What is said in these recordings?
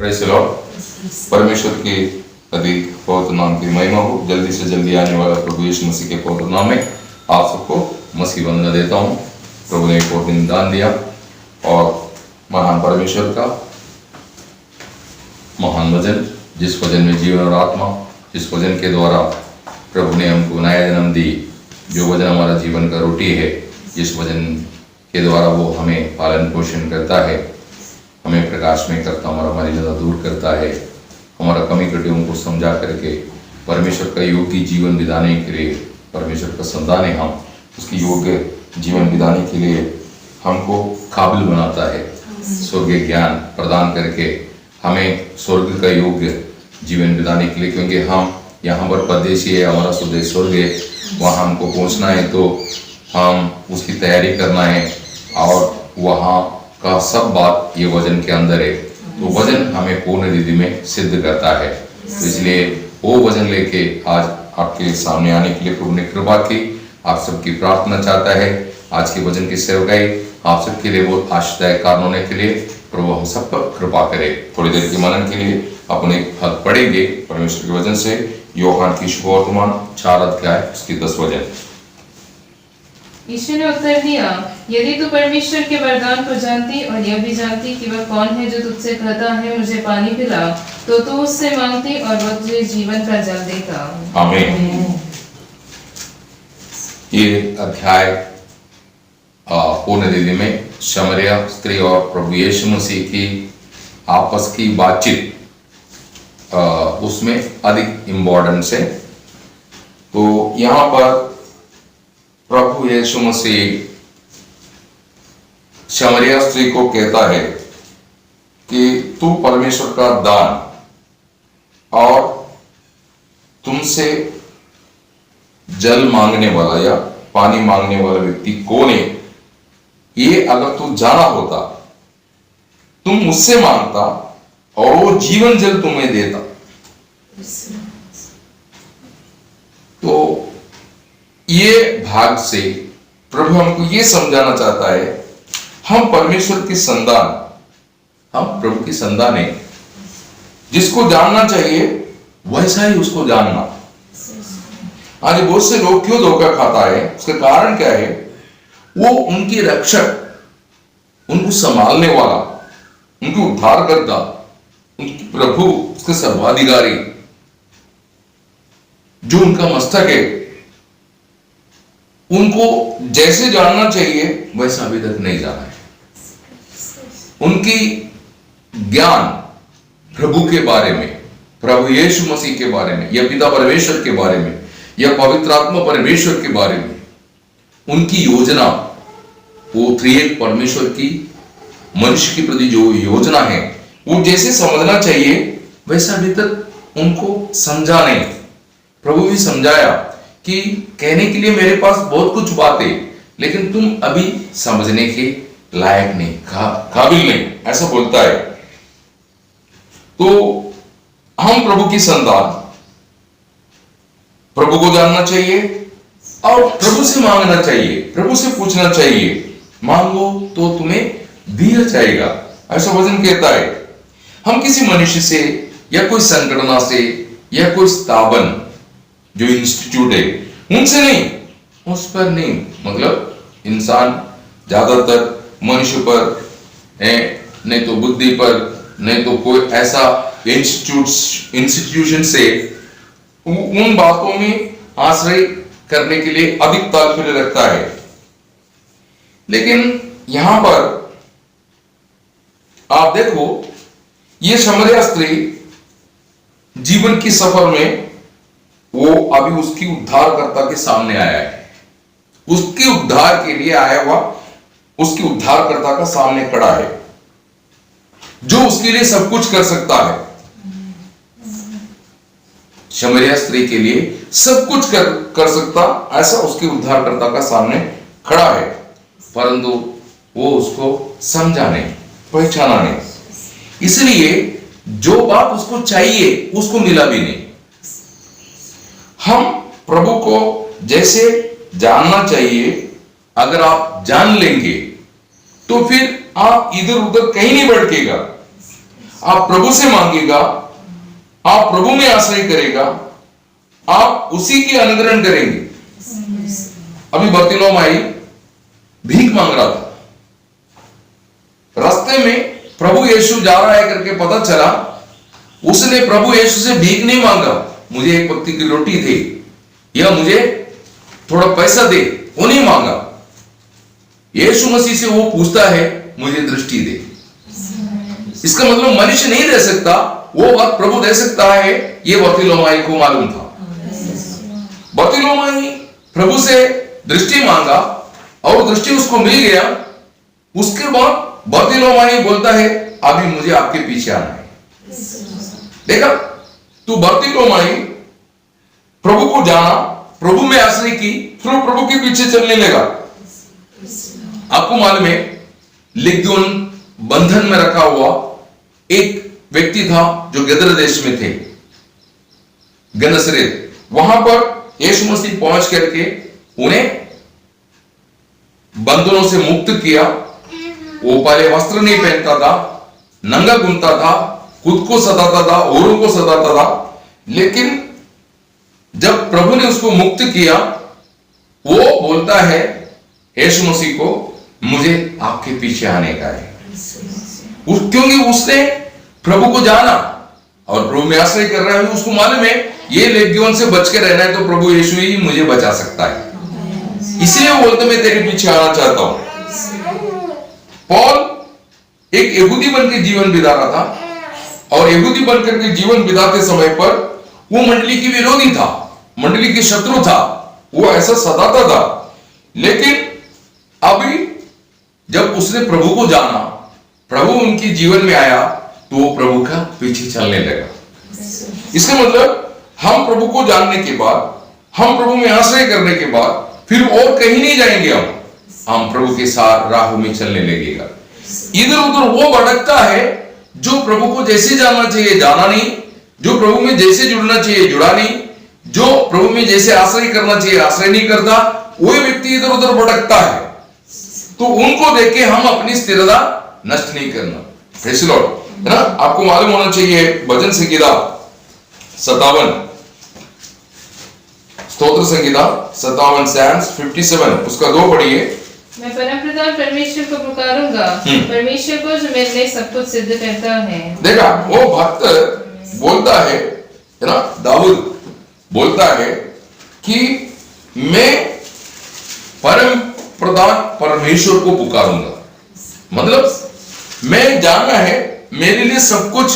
Praise the Lord. परमेश्वर के अधिक पवित्र नाम की महिमा हो। जल्दी से जल्दी आने वाला प्रभु यीशु मसीह के पवित्र नाम में आप सबको मसीह वंदना देता हूँ। प्रभु ने एक और दिन दान दिया और महान परमेश्वर का महान वचन, जिस वचन में जीवन और आत्मा, जिस वचन के द्वारा प्रभु ने हमको नया जन्म दी, जो वचन हमारा जीवन का रोटी है, जिस वचन के द्वारा वो हमें पालन पोषण करता है, हमें प्रकाश में करता, हमारा मलिनता दूर करता है, हमारा कमी कटियों को समझा करके परमेश्वर का योग्य जीवन बिताने के लिए, परमेश्वर का संतान है हम, उसकी योग्य जीवन बिताने के लिए हमको काबिल बनाता है। स्वर्गीय ज्ञान प्रदान करके हमें स्वर्ग का योग्य जीवन बिताने के लिए, क्योंकि हम यहाँ पर परदेशी है, हमारा स्वदेश स्वर्ग है, वहाँ हमको पहुँचना है तो हम उसकी तैयारी करना है और वहाँ का सब बात ये वचन के अंदर है। तो वचन हमें पूर्ण रीति में सिद्ध करता है। तो इसलिए वो वचन लेके आज आपके सामने आने के लिए प्रभु ने कृपा की। आप सबकी प्रार्थना चाहता है आज के वचन की सेवकाई आप सबके लिए बहुत आशीर्वाददायक कारण होने के लिए प्रभु हम सब पर कृपा करे। थोड़ी देर के मनन के लिए अपने हक पढ़ेंगे परमेश्वर के वचन से। यूहन्ना की शुभवर्तमान 4 अध्याय उसकी 10 वचन। यीशु ने उत्तर दिया, यदि तू परमेश्वर के वरदान को जानती और यह भी जानती कि वह कौन है जो तुझसे कहता है मुझे पानी पिला, तो तू उससे मांगती और वह तुझे जीवन का जल देता। आमीन। ये अध्याय पूर्ण रीति में शमरिया स्त्री और प्रभु यीशु मसीह की आपस की बातचीत उसमें अधिक इम्पोर्टेंस है। तो यहाँ पर प्रभु यीशु मसीह शमरिया स्त्री को कहता है कि तू परमेश्वर का दान और तुमसे जल मांगने वाला या पानी मांगने वाला व्यक्ति कौन है, ये अगर तू जाना होता तुम मुझसे मांगता और वो जीवन जल तुम्हें देता। तो ये भाग से प्रभु हमको ये समझाना चाहता है हम परमेश्वर की संतान, हम प्रभु की संतान है। जिसको जानना चाहिए वैसा ही उसको जानना। आज बहुत से लोग क्यों धोखा खाता है, उसका कारण क्या है? वो उनके रक्षक, उनको संभालने वाला, उनको उद्धार करता, उनकी प्रभु, उसके सर्वाधिकारी, जो उनका मस्तक है, उनको जैसे जानना चाहिए वैसा अभी तक नहीं जाना है। उनकी ज्ञान प्रभु के बारे में, प्रभु यीशु मसीह के बारे में, या पिता परमेश्वर के बारे में, या पवित्र आत्मा परमेश्वर के बारे में, उनकी योजना, वो त्रिएक परमेश्वर की मनुष्य के प्रति जो योजना है वो जैसे समझना चाहिए वैसा अभी तक उनको समझा नहीं। प्रभु भी समझाया कि कहने के लिए मेरे पास बहुत कुछ बातें, लेकिन तुम अभी समझने के लायक नहीं, काबिल नहीं, ऐसा बोलता है। तो हम प्रभु की संतान, प्रभु को जानना चाहिए और प्रभु से मांगना चाहिए, प्रभु से पूछना चाहिए। मांगो तो तुम्हें दिया जाएगा, ऐसा वचन कहता है। हम किसी मनुष्य से या कोई संगठना से या कोई स्थापन जो इंस्टीट्यूट है उनसे नहीं, उस पर नहीं, मतलब इंसान ज्यादातर मनुष्य पर है, नहीं तो बुद्धि पर, नहीं तो कोई ऐसा इंस्टीट्यूशन से उन बातों में आश्रय करने के लिए अधिक तात्पर्य रखता है। लेकिन यहां पर आप देखो, ये शमरिया स्त्री जीवन की सफर में वो अभी उसकी उद्धारकर्ता के सामने आया है, उसके उद्धार के लिए आया हुआ उसके उद्धारकर्ता का सामने खड़ा है, जो उसके लिए सब कुछ कर सकता है। शमरिया स्त्री के लिए सब कुछ कर सकता ऐसा उसके उद्धारकर्ता का सामने खड़ा है, परंतु वो उसको समझा नहीं, पहचाना नहीं। इसलिए जो बात उसको चाहिए उसको मिला भी नहीं। हम प्रभु को जैसे जानना चाहिए अगर आप जान लेंगे तो फिर आप इधर उधर कहीं नहीं भटकेगा। आप प्रभु से मांगेगा, आप प्रभु में आश्रय करेगा, आप उसी के अनुकरण करेंगे। अभी बर्तिलोमाई भीख मांग रहा था, रास्ते में प्रभु यीशु जा रहा है करके पता चला, उसने प्रभु यीशु से भीख नहीं मांगा, मुझे एक वक्त की रोटी दे या मुझे थोड़ा पैसा दे, वो नहीं मांगा। यीशु मसीह से वो पूछता है मुझे दृष्टि दे। इसका मतलब मनुष्य नहीं दे सकता, वो बात प्रभु दे सकता है, ये बर्तिलोमाई को मालूम था। बर्तिलोमाई प्रभु से दृष्टि मांगा और दृष्टि उसको मिल गया। उसके बाद बर्तिलोमाई बोलता है अभी मुझे आपके पीछे आना है। देखा, तू बर्तिलोमाई प्रभु को जाना, प्रभु में आश्रय की, फिर प्रभु के पीछे चलने लगा। आपको मालूम है, लेगियोन बंधन में रखा हुआ एक व्यक्ति था जो गदर देश में थे, गन्नसरेत। वहां पर यीशु मसीह पहुंच करके उन्हें बंधनों से मुक्त किया। वो पहले वस्त्र नहीं पहनता था, नंगा घूमता था, खुद को सताता था, औरों को सताता था, लेकिन जब प्रभु ने उसको मुक्त किया, वो बोलता है यीशु मसीह को मुझे आपके पीछे आने का है। क्योंकि उसने प्रभु को जाना और प्रभु में आश्रय कर रहा है। उसको मालूम है ये लेगियोन से बच के रहना है तो प्रभु यीशु ही मुझे बचा सकता है, इसलिए वो बोलते मैं तेरे पीछे आना चाहता हूं। पौल एक यहूदी बन के जीवन बिता रहा था और यहूदी बनकर के जीवन बिताते समय पर वो मंडली की विरोधी था, मंडली की शत्रु था, वो ऐसा सताता था। लेकिन अभी जब उसने प्रभु को जाना, प्रभु उनके जीवन में आया, तो वो प्रभु का पीछे चलने लगा। इसका मतलब हम प्रभु को जानने के बाद, हम प्रभु में आश्रय करने के बाद फिर और कहीं नहीं जाएंगे। हम प्रभु के साथ राह में चलने लगेगा। इधर उधर वो भटकता है जो प्रभु को जैसे जानना चाहिए जाना नहीं, जो प्रभु में जैसे जुड़ना चाहिए जुड़ा नहीं, जो प्रभु में जैसे आश्रय करना चाहिए आश्रय नहीं करता, वो व्यक्ति इधर उधर भटकता है। तो उनको देख के हम अपनी स्थिरता नष्ट नहीं करना। प्रेज़ द लॉर्ड, है ना। आपको मालूम होना चाहिए भजन संगीता 57, स्तोत्र संगीता 57 Psalms 57 उसका 2 पढ़िए। मैं परमप्रधान परमेश्वर को पुकारूंगा, परमेश्वर को जो मेरे लिए सब कुछ सिद्ध करता है। देखा, वो भक्त बोलता है ना, दाऊद बोलता है कि मैं परम प्रधान परमेश्वर को पुकारूंगा। मतलब मैं जानना है मेरे लिए सब कुछ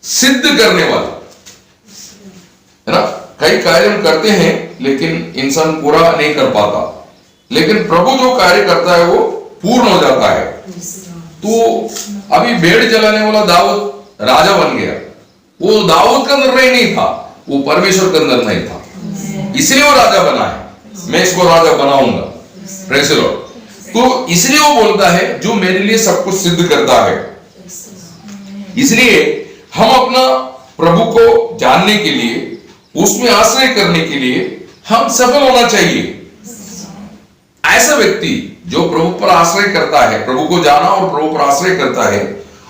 सिद्ध करने वाला, है ना। कई कार्य हम करते हैं लेकिन इंसान पूरा नहीं कर पाता, लेकिन प्रभु जो कार्य करता है वो पूर्ण हो जाता है। तो अभी भेड़ चलाने वाला दाऊद राजा बन गया। वो दाऊद का निर्णय नहीं था, वो परमेश्वर का निर्णय था, इसलिए वो राजा बना है। मैं इसको राजा बनाऊंगा। Praise the Lord. तो इसलिए वो बोलता है जो मेरे लिए सब कुछ सिद्ध करता है। इसलिए हम अपना प्रभु को जानने के लिए, उसमें आश्रय करने के लिए हम सफल होना चाहिए। ऐसा व्यक्ति जो प्रभु पर आश्रय करता है, प्रभु को जाना और प्रभु पर आश्रय करता है,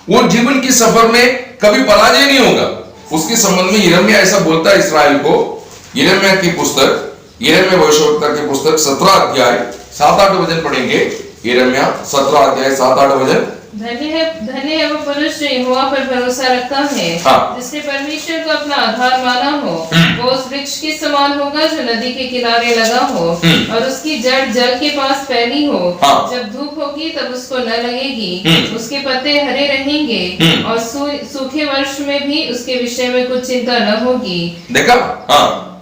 वो जीवन की सफर में कभी पराजय नहीं होगा। उसके संबंध में यिर्मयाह ऐसा बोलता है इस्राएल को। यिर्मयाह की पुस्तक, यिर्मयाह भविष्यवक्ता की पुस्तक 17 अध्याय 7-8 वचन पढ़ेंगे। यिर्मयाह 17 अध्याय 7-8 वचन। धन्य है वो पुरुष जो यहोवा पर भरोसा रखता है, जिसने परमेश्वर को अपना आधार माना हो। वो उस वृक्ष के समान होगा जो नदी के किनारे लगा हो और उसकी जड़ जल के पास फैली हो। जब धूप होगी तब उसको न लगेगी, उसके पत्ते हरे रहेंगे और सूखे वर्ष में भी उसके विषय में कुछ चिंता न होगी। देखा,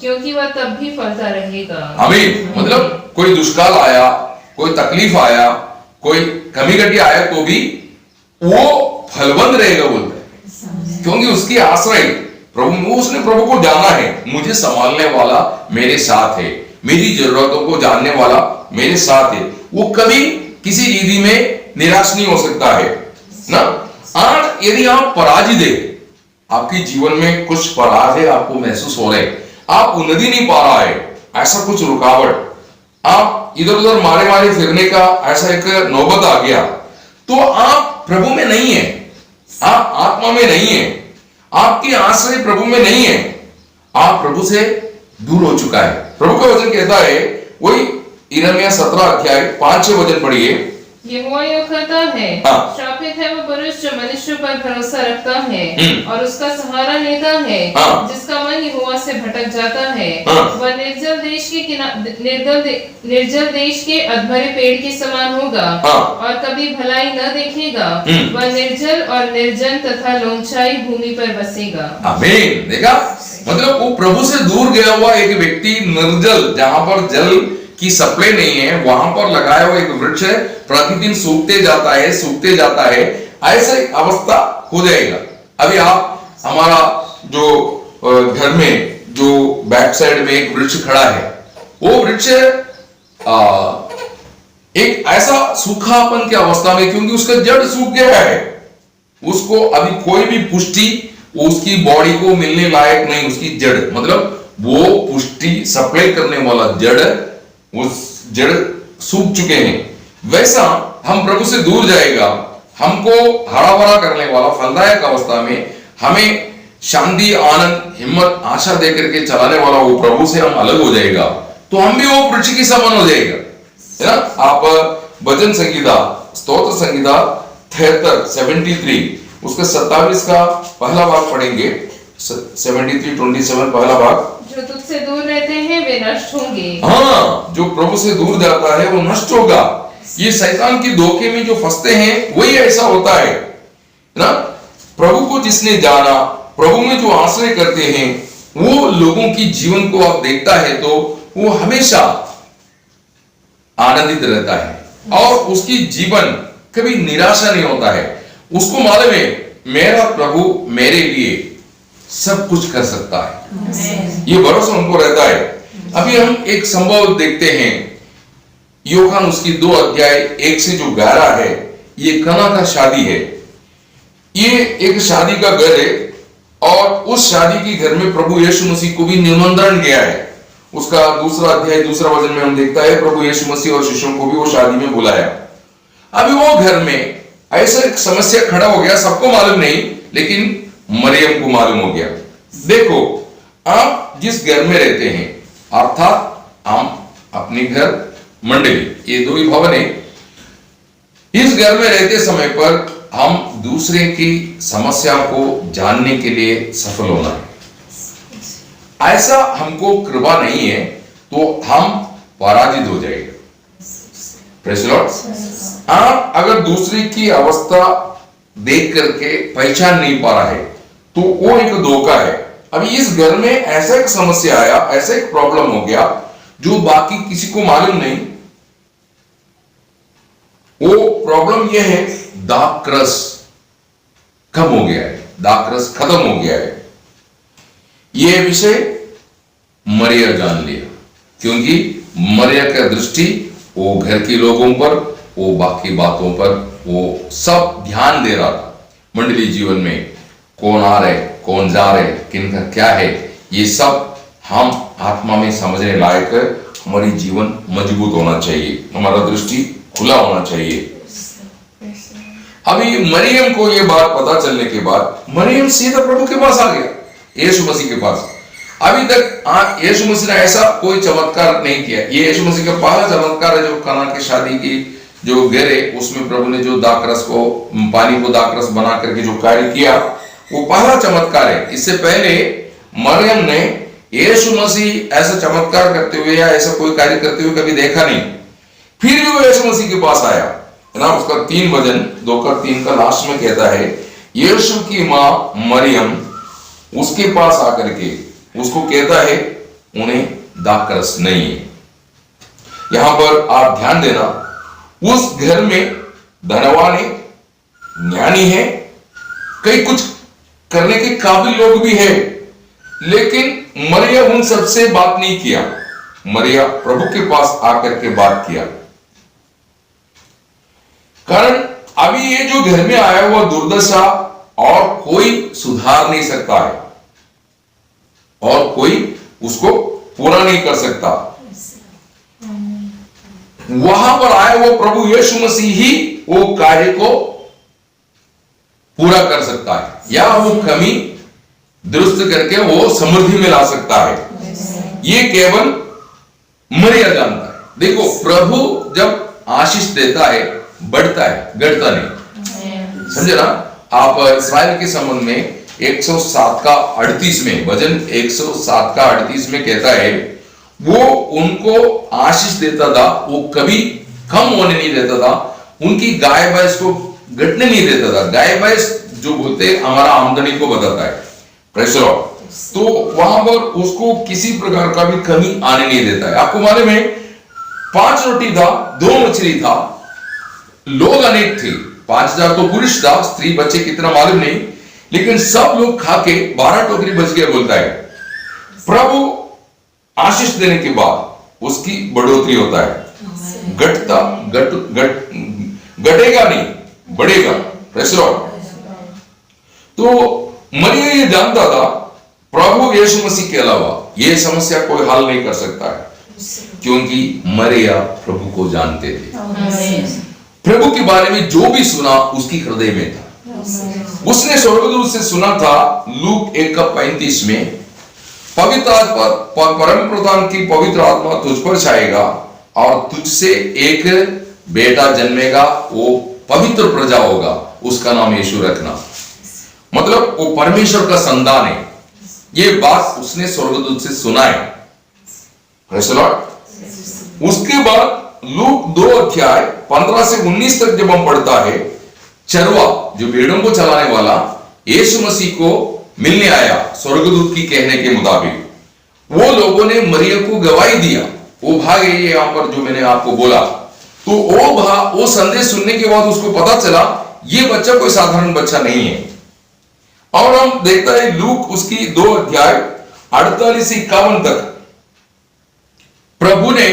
क्योंकि वह तब भी फलता रहेगा। आमीन। मतलब कोई दुष्काल आया, कोई तकलीफ आया, कोई कमी घटी आया तो भी वो फलवंत रहेगा बोलते हैं, क्योंकि उसकी आश्रय प्रभु में, उसने प्रभु को जाना है। मुझे संभालने वाला मेरे साथ है, मेरी जरूरतों को जानने वाला मेरे साथ है। वो कभी किसी रीति में निराश नहीं हो सकता है ना। आज यदि आप पराजित है, आपके जीवन में कुछ पराजय आपको महसूस हो रहे, आप उन्नति नहीं पा रहा है, ऐसा कुछ रुकावट, आप इधर उधर मारे मारे फिरने का ऐसा एक नौबत आ गया, तो आप प्रभु में नहीं है। आप आत्मा में नहीं है, आपकी आश्रय प्रभु में नहीं है, आप प्रभु से दूर हो चुका है। प्रभु का वचन कहता है, वही यिर्मयाह 17 अध्याय 5-6 वचन पढ़िए। यहोवा यूं कहता है, हाँ। श्रापित है वो पुरुष जो मनुष्य पर भरोसा रखता है और उसका सहारा लेता है, हाँ। जिसका मन यहोवा से भटक जाता है। हाँ। वह निर्जल देश के अधमरे पेड़ के समान होगा, हाँ। और कभी भलाई न देखेगा। हम्म। वह निर्जल और निर्जन तथा लोमशाई भूमि पर बसेगा। आमीन। देखा, मतलब वो प्रभु से दूर गया हुआ एक व्यक्ति, निर्जल, जहां पर जल की सप्लाई नहीं है, वहां पर लगाया हुआ एक वृक्ष है, प्रतिदिन सूखते जाता है, ऐसा अवस्था हो जाएगा। अभी आप हमारा जो घर में जो बैक साइड में एक वृक्ष खड़ा है, वो वृक्ष एक ऐसा सूखापन की अवस्था में, क्योंकि उसका जड़ सूख गया है, उसको अभी कोई भी पुष्टि उसकी बॉडी को मिलने लायक नहीं। उसकी जड़, मतलब वो पुष्टि सप्लाई करने वाला जड़, उस जड़ सूख चुके हैं। वैसा हम प्रभु से दूर जाएगा, हमको हरा भरा करने वाला फलदायक अवस्था में हमें शांति, आनंद, हिम्मत, आशा देकर के चलाने वाला वो प्रभु से हम अलग हो जाएगा, तो हम भी वो वृक्ष की समान हो जाएगा, है ना। आप भजन संगीता, स्तोत्र संगीता 73 उसका 27 का पहला भाग पढ़ेंगे। 73:27 पहला भाग। जो तुझसे दूर रहते हैं वे नष्ट होंगे। हाँ, जो प्रभु से दूर जाता है वो नष्ट होगा। ये शैतान की धोखे में जो फंसते हैं वही ऐसा होता है ना। प्रभु को जिसने जाना, प्रभु में जो आश्रय करते हैं, वो लोगों की जीवन को आप देखता है तो वो हमेशा आनंदित रहता है और उसकी जीवन कभी निराशा नहीं होता है। उसको मालूम है मेरा प्रभु मेरे लिए सब कुछ कर सकता है, ये भरोसा उनको रहता है। अभी हम एक संभव देखते हैं, यूहन्ना उसकी 2 अध्याय 1 से जो 11 है, ये कना का शादी है। ये एक शादी का घर है और उस शादी के घर में प्रभु यीशु मसीह को भी निमंत्रण गया है। उसका 2 अध्याय 2 वचन में हम देखता है, प्रभु यीशु मसीह और शिष्यों को भी वो शादी में बुलाया। अभी वो घर में ऐसा एक समस्या खड़ा हो गया, सबको मालूम नहीं, लेकिन मरियम को मालूम हो गया। देखो, आप जिस घर में रहते हैं, अर्थात हम अपने घर मंडली, ये 2 ही भवन है, इस घर में रहते समय पर हम दूसरे की समस्या को जानने के लिए सफल होना है। ऐसा हमको कृपा नहीं है तो हम पराजित हो जाएंगे। Praise the Lord. आप अगर दूसरे की अवस्था देख करके पहचान नहीं पा रहा है तो वो एक धोखा है। अभी इस घर में ऐसा एक समस्या आया, ऐसा एक प्रॉब्लम हो गया जो बाकी किसी को मालूम नहीं। वो प्रॉब्लम यह है, दाखरस कम हो गया है, दाखरस खत्म हो गया है। यह विषय मरिया जान लिया, क्योंकि मरिया का दृष्टि वो घर के लोगों पर, वो बाकी बातों पर वो सब ध्यान दे रहा था। मंडली जीवन में कौन आ रहे, कौन जा रहे, किनका क्या है, ये सब हम आत्मा में समझने लायक है। हमारी जीवन मजबूत होना चाहिए, हमारा दृष्टि खुला होना चाहिए। अभी मरियम को ये बात पता चलने के बाद मरियम सीधा प्रभु के पास आ गया, यीशु मसीह के पास। अभी तक यीशु मसीह ने ऐसा कोई चमत्कार नहीं किया। ये यीशु मसीह का पहला चमत्कार है जो कना की शादी की जो घर है उसमें प्रभु ने जो दाखरस को, पानी को दाखरस बना करके जो कार्य किया, वो पहला चमत्कार है। इससे पहले मरियम ने यीशु मसीह ऐसा चमत्कार करते हुए या ऐसा कोई कार्य करते हुए कभी देखा नहीं। फिर भी वो यीशु मसीह के पास आया, है ना। उसका 3 वचन 2:3 का लास्ट में कहता है, यीशु की मां मरियम उसके पास आकर के उसको कहता है उन्हें दाखरस नहीं है। यहां पर आप ध्यान देना, उस घर में धनवान है, ज्ञानी है, कई कुछ करने के काबिल लोग भी है, लेकिन मरिया उन सबसे बात नहीं किया। मरिया प्रभु के पास आकर के बात किया। कारण अभी ये जो घर में आया हुआ दुर्दशा और कोई सुधार नहीं सकता है और कोई उसको पूरा नहीं कर सकता। वहां पर आया वो प्रभु यीशु मसीह ही वो कार्य को पूरा कर सकता है या वो कमी दुरुस्त करके वो समृद्धि में ला सकता है, ये केवल मरिया जानता है। देखो, प्रभु जब आशीष देता है बढ़ता है, घटता नहीं। समझे ना? आप इस्राएल के संबंध में 107 का 38 में, वजन 107 का 38 में कहता है वो उनको आशीष देता था, वो कभी कम होने नहीं देता था, उनकी गाय भैंस को घटने नहीं देता था। गाय भैंस जो बोलते हमारा आमदनी को बताता है, प्रेज़ द लॉर्ड। तो वहां पर उसको किसी प्रकार का भी कमी आने नहीं देता है। आपको मालूम है 5 रोटी था, 2 मछली था, लोग अनेक थे, 5000 तो पुरुष था, स्त्री बच्चे कितना मालूम नहीं, लेकिन सब लोग खा के 12 टोकरी बच गया बोलता है। प्रभु आशीष देने के बाद उसकी बढ़ोतरी होता है, घटेगा नहीं, बढ़ेगा। Praise the Lord. तो मरिया ये जानता था प्रभु यीशु मसीह के अलावा ये समस्या कोई हल नहीं कर सकता है, क्योंकि मरिया प्रभु को जानते थे। प्रभु के बारे में जो भी सुना उसकी हृदय में था। उसने स्वर्गदूत से सुना था लूक 1:35 में, पवित्र आत्मा, परम प्रधान की पवित्र आत्मा तुझ पर छाएगा और तुझसे एक बेटा जन्मेगा, वो पवित्र प्रजा होगा, उसका नाम यीशु रखना। मतलब वो परमेश्वर का संतान है। ये बात उसने स्वर्गदूत से सुना है। Praise the Lord. उसके बाद लूक 2:15 से 19 तक जब हम पढ़ता है, चरवा जो भेड़ों को चलाने वाला यीशु मसीह को मिलने आया स्वर्गदूत की कहने के मुताबिक। वो लोगों ने मरिया को गवाही दिया, वो भागे, ये यहां पर जो मैंने आपको बोला। तो वो संदेश सुनने के बाद उसको पता चला ये बच्चा कोई साधारण बच्चा नहीं है। और हम देखता है लूक उसकी 2:48 से 51 तक प्रभु ने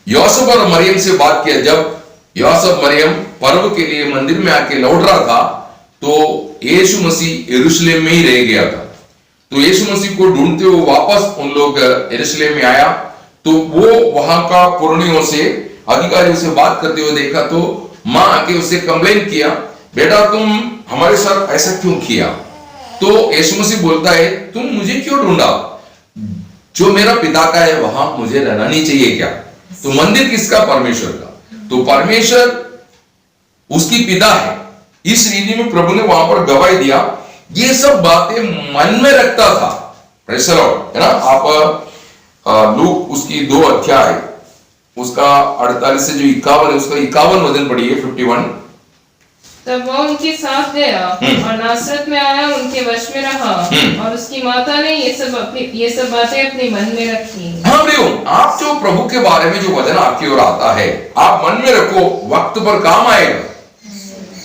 यूसुफ और मरियम से बात किया। जब यूसुफ मरियम पर्व के लिए मंदिर में आके लौट रहा था तो यीशु मसीह यरूशलेम में ही रह गया था। तो यीशु मसीह को ढूंढते हुए वापस उन लोग यरूशलेम में आया, तो वो वहां का पुरनियों से, अधिकारियों से बात करते हुए देखा, तो मां आके उससे कंप्लेन किया, बेटा तुम हमारे साथ ऐसा क्यों किया? तो यीशु मसीह बोलता है, तुम मुझे क्यों ढूंढा? जो मेरा पिता का है वहां मुझे रहना नहीं चाहिए क्या? तो मंदिर किसका? परमेश्वर का। तो परमेश्वर उसकी पिता है। इस रीति में प्रभु ने वहां पर गवाही दिया। ये सब बातें मन में रखता था। प्रेज़ द लॉर्ड, है ना? आप लूक उसकी 2 अध्याय उसका 48 से जो 51 है, उसका 51 वचन पढ़िए, 51। तब वो उनके साथ गया और नासरत में आया, उनके वश में रहा, और उसकी माता ने ये सब बातें अपने मन में रखी। हाँ भाइयों, आप जो प्रभु के बारे में जो वचन आपकी ओर आता है, आप मन में रखो, वक्त पर काम आएगा।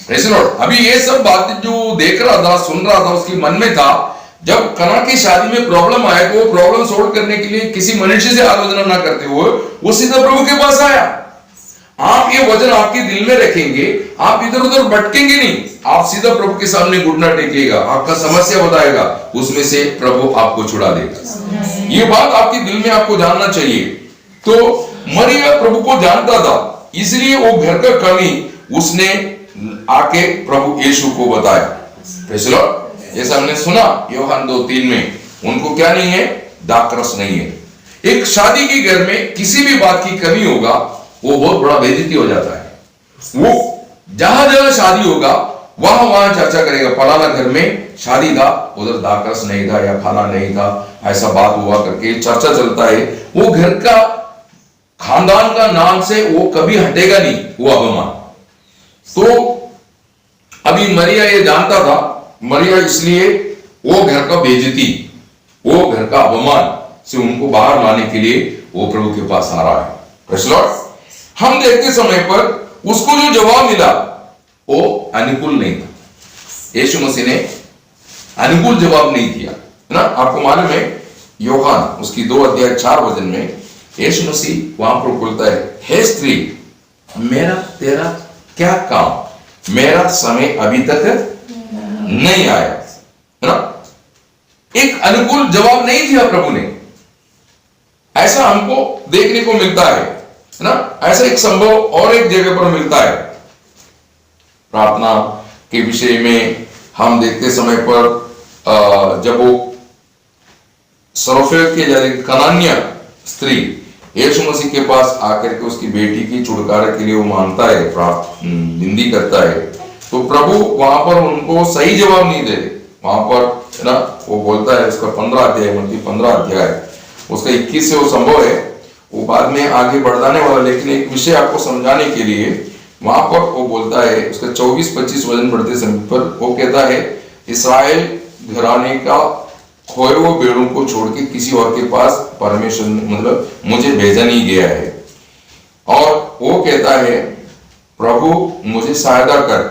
Praise the Lord. अभी ये सब बातें जो देख रहा था, सुन रहा था, उसके मन में था। जब कना की शादी में प्रॉब्लम आया तो वो प्रॉब्लम सोल्व करने के लिए किसी मनुष्य से आलोचना ना करते हुए वो सीधा प्रभु के पास आया। आप ये वचन आपके दिल में रखेंगे, आप इधर उधर भटकेंगे नहीं, आप सीधा प्रभु के सामने घुटना टेकेगा, आपका समस्या बताएगा, उसमें से प्रभु आपको छुड़ा देगा। ये बात आपके दिल में आपको जानना चाहिए। तो मरिया प्रभु को जानता था, इसलिए वो घर का कमी उसने आके प्रभु यीशु को बताया। Praise the Lord. जैसा हमने सुना यूहन्ना 2:3 में, उनको क्या नहीं है? दाखरस नहीं है। एक शादी के घर में किसी भी बात की कमी होगा वो बहुत बड़ा बेइज्जती हो जाता है। वो जहां जहां शादी होगा वहां वहां चर्चा करेगा, फलाना घर में शादी था, उधर दाखरस नहीं था या खाना नहीं था, ऐसा बात हुआ करके चर्चा चलता है। वो घर का, खानदान का नाम से वो कभी हटेगा नहीं, वो अभिमान। तो अभी मरिया ये जानता था, मरिया इसलिए वो घर का बेइज्जती, वो घर का अपमान से उनको बाहर लाने के लिए वो प्रभु के पास आ रहा है। Praise the Lord. हम देखते समय पर उसको जो जवाब मिला वो अनुकूल नहीं था। यीशु मसीह ने अनुकूल जवाब नहीं दिया, है ना? आपको मालूम है यूहन्ना उसकी 2:4 में यीशु मसीह वहां पर बोलता है, हे स्त्री, मेरा तेरा क्या काम, मेरा समय अभी तक नहीं आया, है ना? एक अनुकूल जवाब नहीं दिया प्रभु ने। ऐसा हमको देखने को मिलता है ना? ऐसा एक संभव और एक जगह पर मिलता है। प्रार्थना के विषय में हम देखते समय पर जब वो सरोफेत के जारी कनान्य स्त्री यीशु मसीह के पास आकर के उसकी बेटी की छुटकारा के लिए वो मांगता है, विनती करता है, तो प्रभु वहां पर उनको सही जवाब नहीं दे। वहां पर है ना, वो बोलता है, उसका 15 अध्याय मत्ती 15 अध्याय उसका 21 से वो संभव है, वो बाद में आगे बढ़ाने वाला, लेकिन एक विषय आपको समझाने के लिए वहां पर वो बोलता है, उसका 24-25 वचन पढ़ते समय पर वो कहता है, इस्राएल घराने का खोए हुए भेड़ों को छोड़ के किसी और के पास परमेश्वर मतलब मुझे भेजा नहीं गया है। और वो कहता है, प्रभु मुझे सहायता कर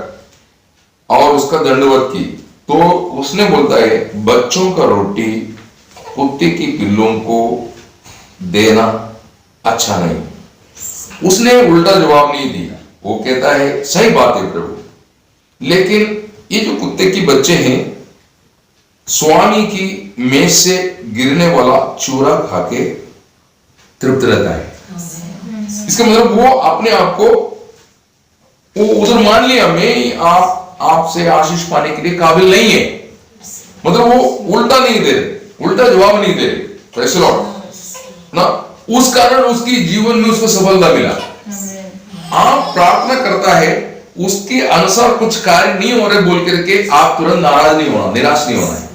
और उसका दंडवत की। तो उसने बोलता है, बच्चों का रोटी कुत्ते की पिल्लों को देना अच्छा नहीं। उसने उल्टा जवाब नहीं दिया। वो कहता है, सही बात है प्रभु, लेकिन ये जो कुत्ते की बच्चे हैं, स्वामी की मेज से गिरने वाला चूरा खा के तृप्त रहता है। इसका मतलब वो अपने आप को वो उधर मान लिया, मैं आपसे आशीष पाने के लिए काबिल नहीं है। मतलब वो उल्टा नहीं दे रहे, उल्टा जवाब नहीं दे रहे। प्रेज़ द लॉर्ड ना, उस कारण उसकी जीवन में उसको सफलता मिला। आप प्रार्थना करता है, उसके अनुसार कुछ कार्य नहीं हो रहे बोल करके आप तुरंत नाराज नहीं होना, निराश नहीं होना है।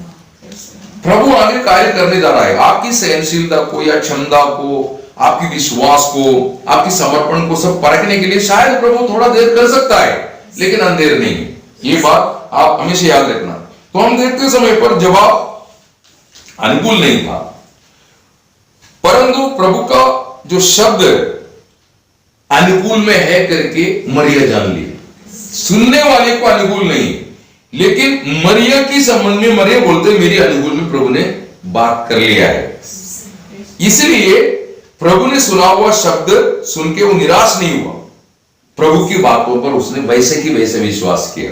प्रभु आगे कार्य करने जा रहा है। आपकी सहनशीलता को या क्षमता को, आपकी विश्वास को, आपकी समर्पण को सब परखने के लिए शायद प्रभु थोड़ा देर कर सकता है, लेकिन अंधेर नहीं। ये बात आप हमेशा याद रखना। तो हम देखते समय पर जवाब अनुकूल नहीं था, परंतु प्रभु का जो शब्द अनुकूल में है करके मरिया जान ली। सुनने वाले को अनुकूल नहीं, लेकिन मरिया की संबंध में मरिया बोलते मेरी अनुकूल में प्रभु ने बात कर लिया है। इसलिए प्रभु ने सुना हुआ शब्द सुन के वो निराश नहीं हुआ। प्रभु की बातों पर उसने वैसे की वैसे विश्वास किया।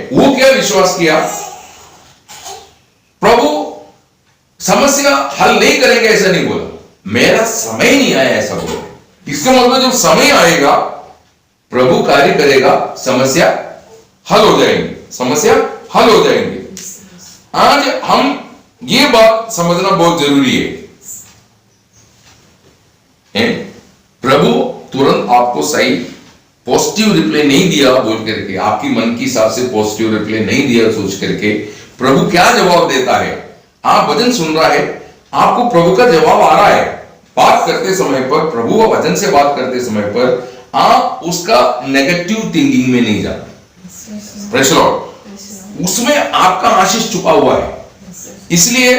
वो क्या विश्वास किया? प्रभु समस्या हल नहीं करेंगे ऐसा नहीं बोला, मेरा समय नहीं आया ऐसा बोला। इसका मतलब जब समय आएगा प्रभु कार्य करेगा, समस्या हल हो जाएंगी, समस्या हल हो जाएंगी। आज हम ये बात समझना बहुत जरूरी है। प्रभु तुरंत आपको सही पॉजिटिव रिप्लाई नहीं दिया बोल करके, आपकी मन की हिसाब से पॉजिटिव रिप्लाई नहीं दिया सोच करके प्रभु क्या जवाब देता है। आप वचन सुन रहा है, आपको प्रभु का जवाब आ रहा है। बात करते समय पर, प्रभु का वचन से बात करते समय पर आप उसका नेगेटिव थिंकिंग में नहीं जाते। प्रेज़ द लॉर्ड, उसमें आपका आशीष छुपा हुआ है। इसलिए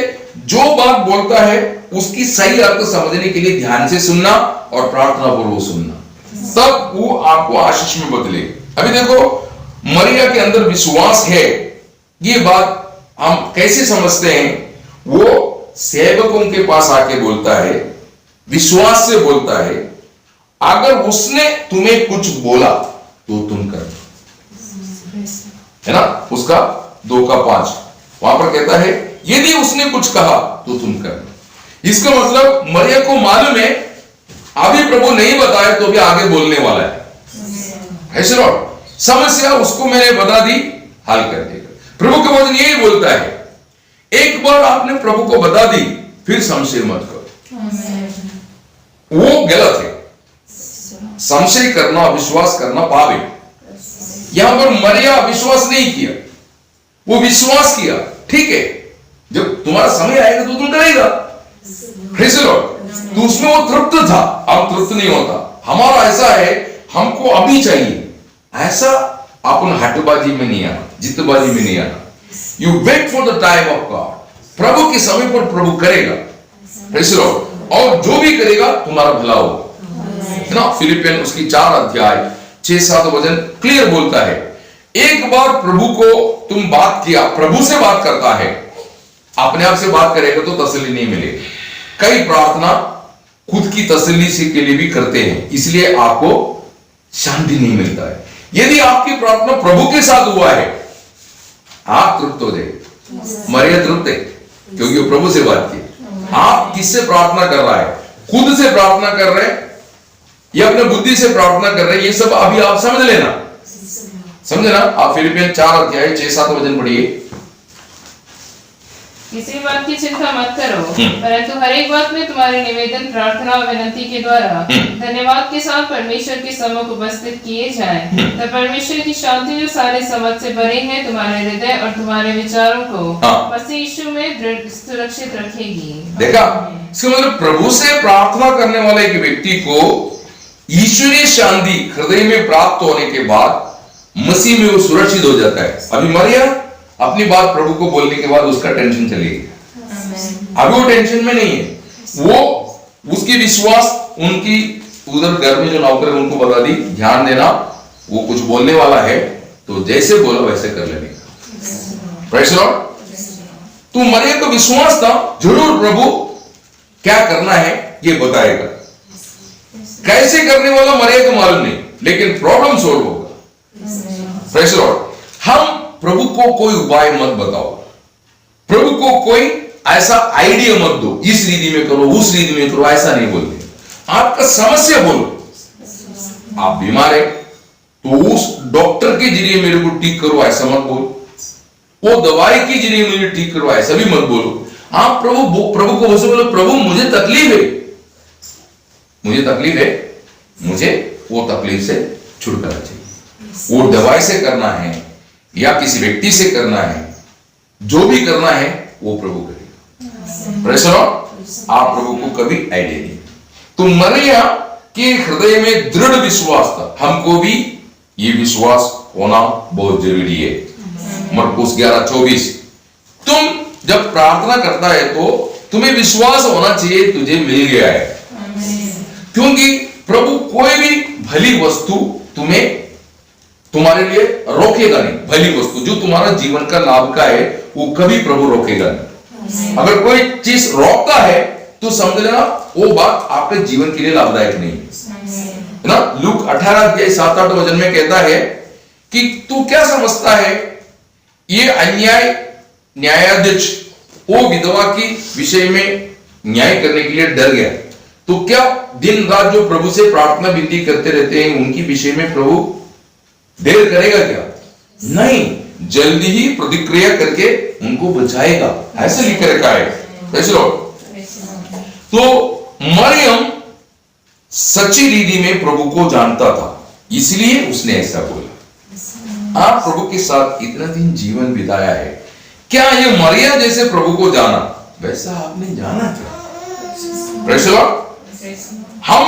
जो बात बोलता है उसकी सही अर्थ समझने के लिए ध्यान से सुनना और प्रार्थना पूर्वक सुनना, तब वो आपको आशीष में बदले। अभी देखो, मरिया के अंदर विश्वास है, ये बात हम कैसे समझते हैं? वो सेवकों के पास आके बोलता है, विश्वास से बोलता है, अगर उसने तुम्हें कुछ बोला तो तुम कर, है ना, उसका 2:5 वहां पर कहता है, यदि उसने कुछ कहा तो तुम कर। इसका मतलब मरिया को मालूम है अभी प्रभु नहीं बताया तो भी आगे बोलने वाला है। ऐसे लॉर्ड, समस्या उसको मैंने बता दी, हल कर देगा। प्रभु का वचन यही बोलता है, एक बार आपने प्रभु को बता दी फिर संशय मत करो, वो गलत है। संशय करना, विश्वास करना पाप है। यहां पर मरिया विश्वास नहीं किया, वो विश्वास किया। ठीक है, जब तुम्हारा समय आएगा तो तुम करेगा। प्रेज़ द लॉर्ड, तो उसमें वो तृप्त था, अब तृप्त नहीं होता। हमारा ऐसा है, हमको अभी चाहिए, ऐसा अपन हटबाजी में नहीं आना, जितबाजी में नहीं आना। You wait for the time of god. प्रभु के समय पर प्रभु करेगा। प्रेज़ द लॉर्ड, और जो भी करेगा तुम्हारा भला होगा, है ना। फिलिपियन उसकी 4 अध्याय 6-7 वचन क्लियर बोलता है, एक बार प्रभु को तुम बात किया, प्रभु से बात करता है, अपने आप से बात करेगा तो तसल्ली नहीं मिलेगी। कई प्रार्थना खुद की तसल्ली से के लिए भी करते हैं, इसलिए आपको शांति नहीं मिलता है। यदि आपकी प्रार्थना प्रभु के साथ हुआ है, आप तृप्त हो जाए। मरिया तृप्त है क्योंकि वो प्रभु से बात की। आप किससे प्रार्थना कर रहा है? खुद से प्रार्थना कर रहे हैं, ये अपने बुद्धि से प्रार्थना कर रहे हैं, ये सब अभी आप समझ लेना, समझे ना। आप फिलिपियन 4 अध्याय 6-7 वचन पढ़िए। किसी बात की चिंता मत करो, परंतु हर एक बात में तुम्हारे निवेदन, प्रार्थना और विनती के द्वारा धन्यवाद के साथ परमेश्वर के सम्मुख उपस्थित किए जाएं। तो परमेश्वर की शांति जो सारे समझ से भरी है तुम्हारे हृदय और तुम्हारे विचारों को मसीह यीशु में दृढ़ सुरक्षित रखेगी। देखा, इसका मतलब प्रभु से प्रार्थना करने वाले एक व्यक्ति को ईश्वरीय शांति हृदय में प्राप्त होने के बाद मसीह में वो सुरक्षित हो जाता है। अभी मरिया अपनी बात प्रभु को बोलने के बाद उसका टेंशन चली गई, अभी वो टेंशन में नहीं है, वो उसकी विश्वास उनकी उधर घर में जो नौकर है उनको बता दी, ध्यान देना वो कुछ बोलने वाला है तो जैसे बोला वैसे कर लेने का। Praise the Lord. तो मरिया को विश्वास था जरूर प्रभु क्या करना है ये बताएगा, कैसे करने वाला मरिया को मालूम नहीं, लेकिन प्रॉब्लम सोल्व होगा। Praise the Lord. हम प्रभु को कोई उपाय मत बताओ, प्रभु को कोई ऐसा आइडिया मत दो, इस रीति में करो उस रीति में करो, ऐसा नहीं बोलते। आपका समस्या बोलो। आप बीमार है तो उस डॉक्टर के जरिए मेरे को ठीक करो ऐसा मत बोलो, वो दवाई के जरिए मुझे ठीक करो ऐसा भी मत बोलो। आप प्रभु को वैसे बोलो, प्रभु मुझे तकलीफ है, मुझे तकलीफ है, मुझे वो तकलीफ से छुटकारा चाहिए। वो दवाई से करना है या किसी व्यक्ति से करना है, जो भी करना है वो प्रभु करेगा। Praise the Lord. आप प्रभु को कभी आइडिया नहीं। तो मरिया के हृदय में दृढ़ विश्वास था, हमको भी ये विश्वास होना बहुत जरूरी है। मरकुस 11:24। तुम जब प्रार्थना करता है तो तुम्हें विश्वास होना चाहिए तुझे मिल गया है, क्योंकि प्रभु कोई भी भली वस्तु तुम्हारे लिए रोकेगा नहीं। भली वस्तु जो तुम्हारा जीवन का लाभ का है वो कभी प्रभु रोकेगा नहीं। अगर कोई चीज रोकता है तो समझ लेना वो बात आपके जीवन के लिए लाभदायक नहीं है ना। लूक 18:7-8 वचन में कहता है कि तू क्या समझता है, ये अन्याय न्यायाधीश वो विधवा की विषय में न्याय करने के लिए डर गया, तो क्या दिन रात जो प्रभु से प्रार्थना विनती करते रहते हैं उनकी विषय में प्रभु देर करेगा क्या? नहीं, जल्दी ही प्रतिक्रिया करके उनको बचाएगा, ऐसे लिख रखा है। तो मरियम सच्ची रीति में प्रभु को जानता था, इसलिए उसने ऐसा बोला। आप प्रभु के साथ इतना दिन जीवन बिताया है, क्या ये मरिया जैसे प्रभु को जाना वैसा आपने जाना क्या? Praise the Lord. हम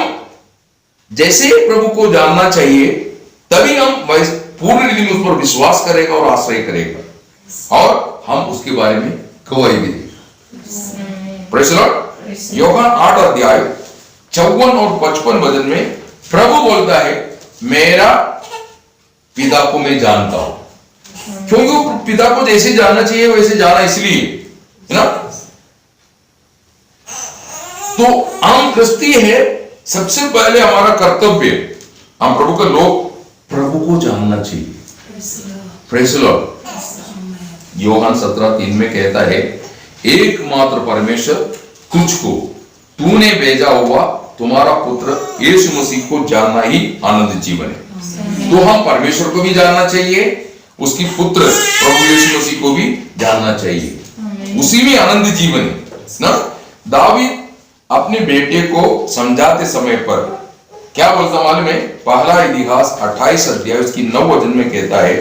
जैसे प्रभु को जानना चाहिए तभी हम पूर्ण रीति में उस पर विश्वास करेगा और आश्रय करेगा और हम उसके बारे में गवाही भी देगा। Praise the Lord. यूहन्ना 8:54 और 55 वचन में प्रभु बोलता है मेरा पिता को मैं जानता हूं, क्योंकि पिता को जैसे जानना चाहिए वैसे जाना इसलिए है ना। तो हम क्रिस्ती है, सबसे पहले हमारा कर्तव्य हम प्रभु का लोग प्रभु को जानना चाहिए। Praise the Lord. यूहन्ना 17:3 में कहता है एकमात्र परमेश्वर तुझको तूने भेजा हुआ तुम्हारा पुत्र यीशु मसीह को जानना ही आनंद जीवन है। तो हम परमेश्वर को भी जानना चाहिए, उसकी पुत्र प्रभु यीशु मसीह को भी जानना चाहिए, उसी में आनंद जीवन है ना। दावीद अपने बेटे को समझाते समय पर क्या बोलता मालूम है? पहला इतिहास 28 अध्याय उसकी 9 वचन में कहता है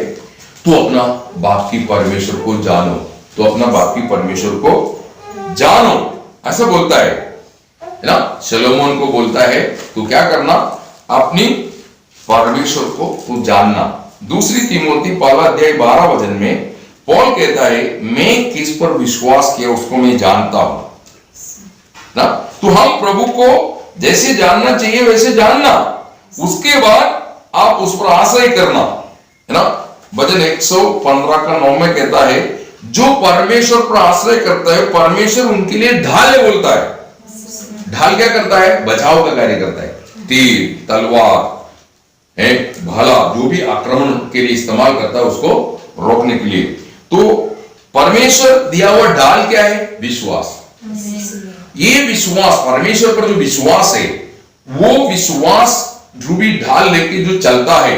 तू अपना बाप की परमेश्वर को जानो, तो अपना बाप की परमेश्वर को जानो, ऐसा बोलता है ना। शलोमोन को बोलता है तू क्या करना, अपनी परमेश्वर को तू जानना। दूसरी तीमुथी 1:12 वचन में पौल कहता है मैं किस पर विश्वास किया उसको मैं जानता हूं ना। तो हम प्रभु को जैसे जानना चाहिए वैसे जानना, उसके बाद आप उस पर आश्रय करना है ना। भजन 115:9 में कहता है जो परमेश्वर पर आश्रय करता है परमेश्वर उनके लिए ढाल बोलता है। ढाल क्या करता है? बचाव का कार्य करता है। तीर, तलवार है, भाला जो भी आक्रमण के लिए इस्तेमाल करता है उसको रोकने के लिए। तो परमेश्वर दिया हुआ ढाल क्या है? विश्वास। ये विश्वास, परमेश्वर पर जो विश्वास है वो विश्वास ध्रुवी ढाल लेके जो चलता है,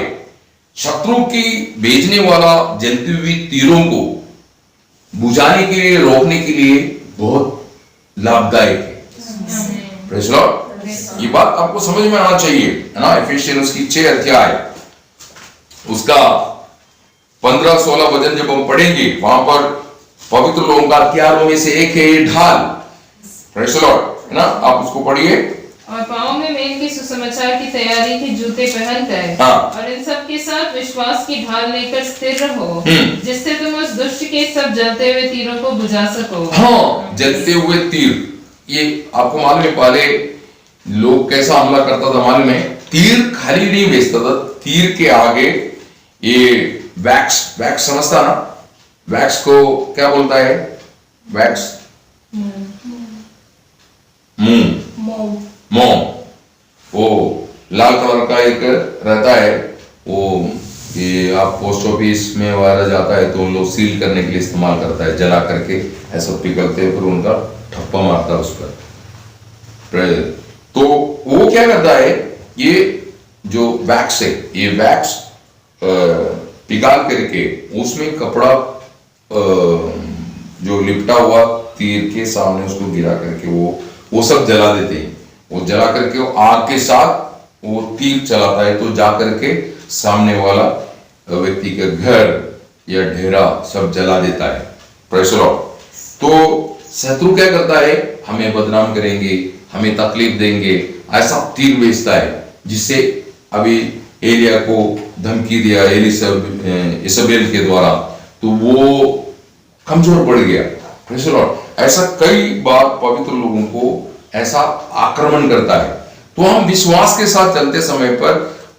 शत्रु की भेजने वाला जलती हुई तीरों को बुझाने के लिए, रोकने के लिए बहुत लाभदायक है। Praise Lord. ये बात आपको समझ में आना चाहिए, है ना। एफिशियंस उसकी 6 अध्याय उसका 15-16 वचन जब हम पढ़ेंगे, वहां पर पवित्र लोगों का हथियारों में से एक है ये ढाल। प्रेज़ लॉर्ड, है ना। आप उसको पढ़िए। और पाँव में मेल के सुसमाचार की तैयारी के जूते पहनकर, हाँ। और इन सब के साथ विश्वास की ढाल लेकर स्थिर रहो, जिससे तुम उस दुष्ट के सब जलते हुए तीरों को बुझा सको। हाँ, जलते हुए तीर। ये आपको मालूम है पहले लोग कैसा हमला करता था मालूम है? तीर खाली नहीं भेजता था, तीर के आगे ये वैक्स समझता ना? वैक्स को क्या बोलता है? वैक्स मोम, वो लाल कलर का एक रहता है, वो ये आप पोस्ट ऑफिस में वगैरह जाता है तो लोग सील करने के लिए इस्तेमाल करता है, जला करके ऐसा पिघलते हैं, फिर उनका ठप्पा मारता है उस पर। तो वो क्या करता है, ये जो वैक्स है, ये वैक्स पिघाल करके उसमें कपड़ा जो लिपटा हुआ तीर के सामने उसको गिरा करके वो सब जला देते हैं। वो जला करके वो आग के साथ वो तीर चलाता है, तो जा करके सामने वाला व्यक्ति के घर या ढेरा सब जला देता है। Praise Lord. तो शत्रु क्या करता है, हमें बदनाम करेंगे, हमें तकलीफ देंगे, ऐसा तीर भेजता है, जिससे अभी एलिया को धमकी दिया इसाबेल के द्वारा, तो वो कमजोर पड़ गया। Praise Lord. ऐसा कई बार पवित्र लोगों को ऐसा आक्रमण करता है, तो हम विश्वास के साथ चलते समय पर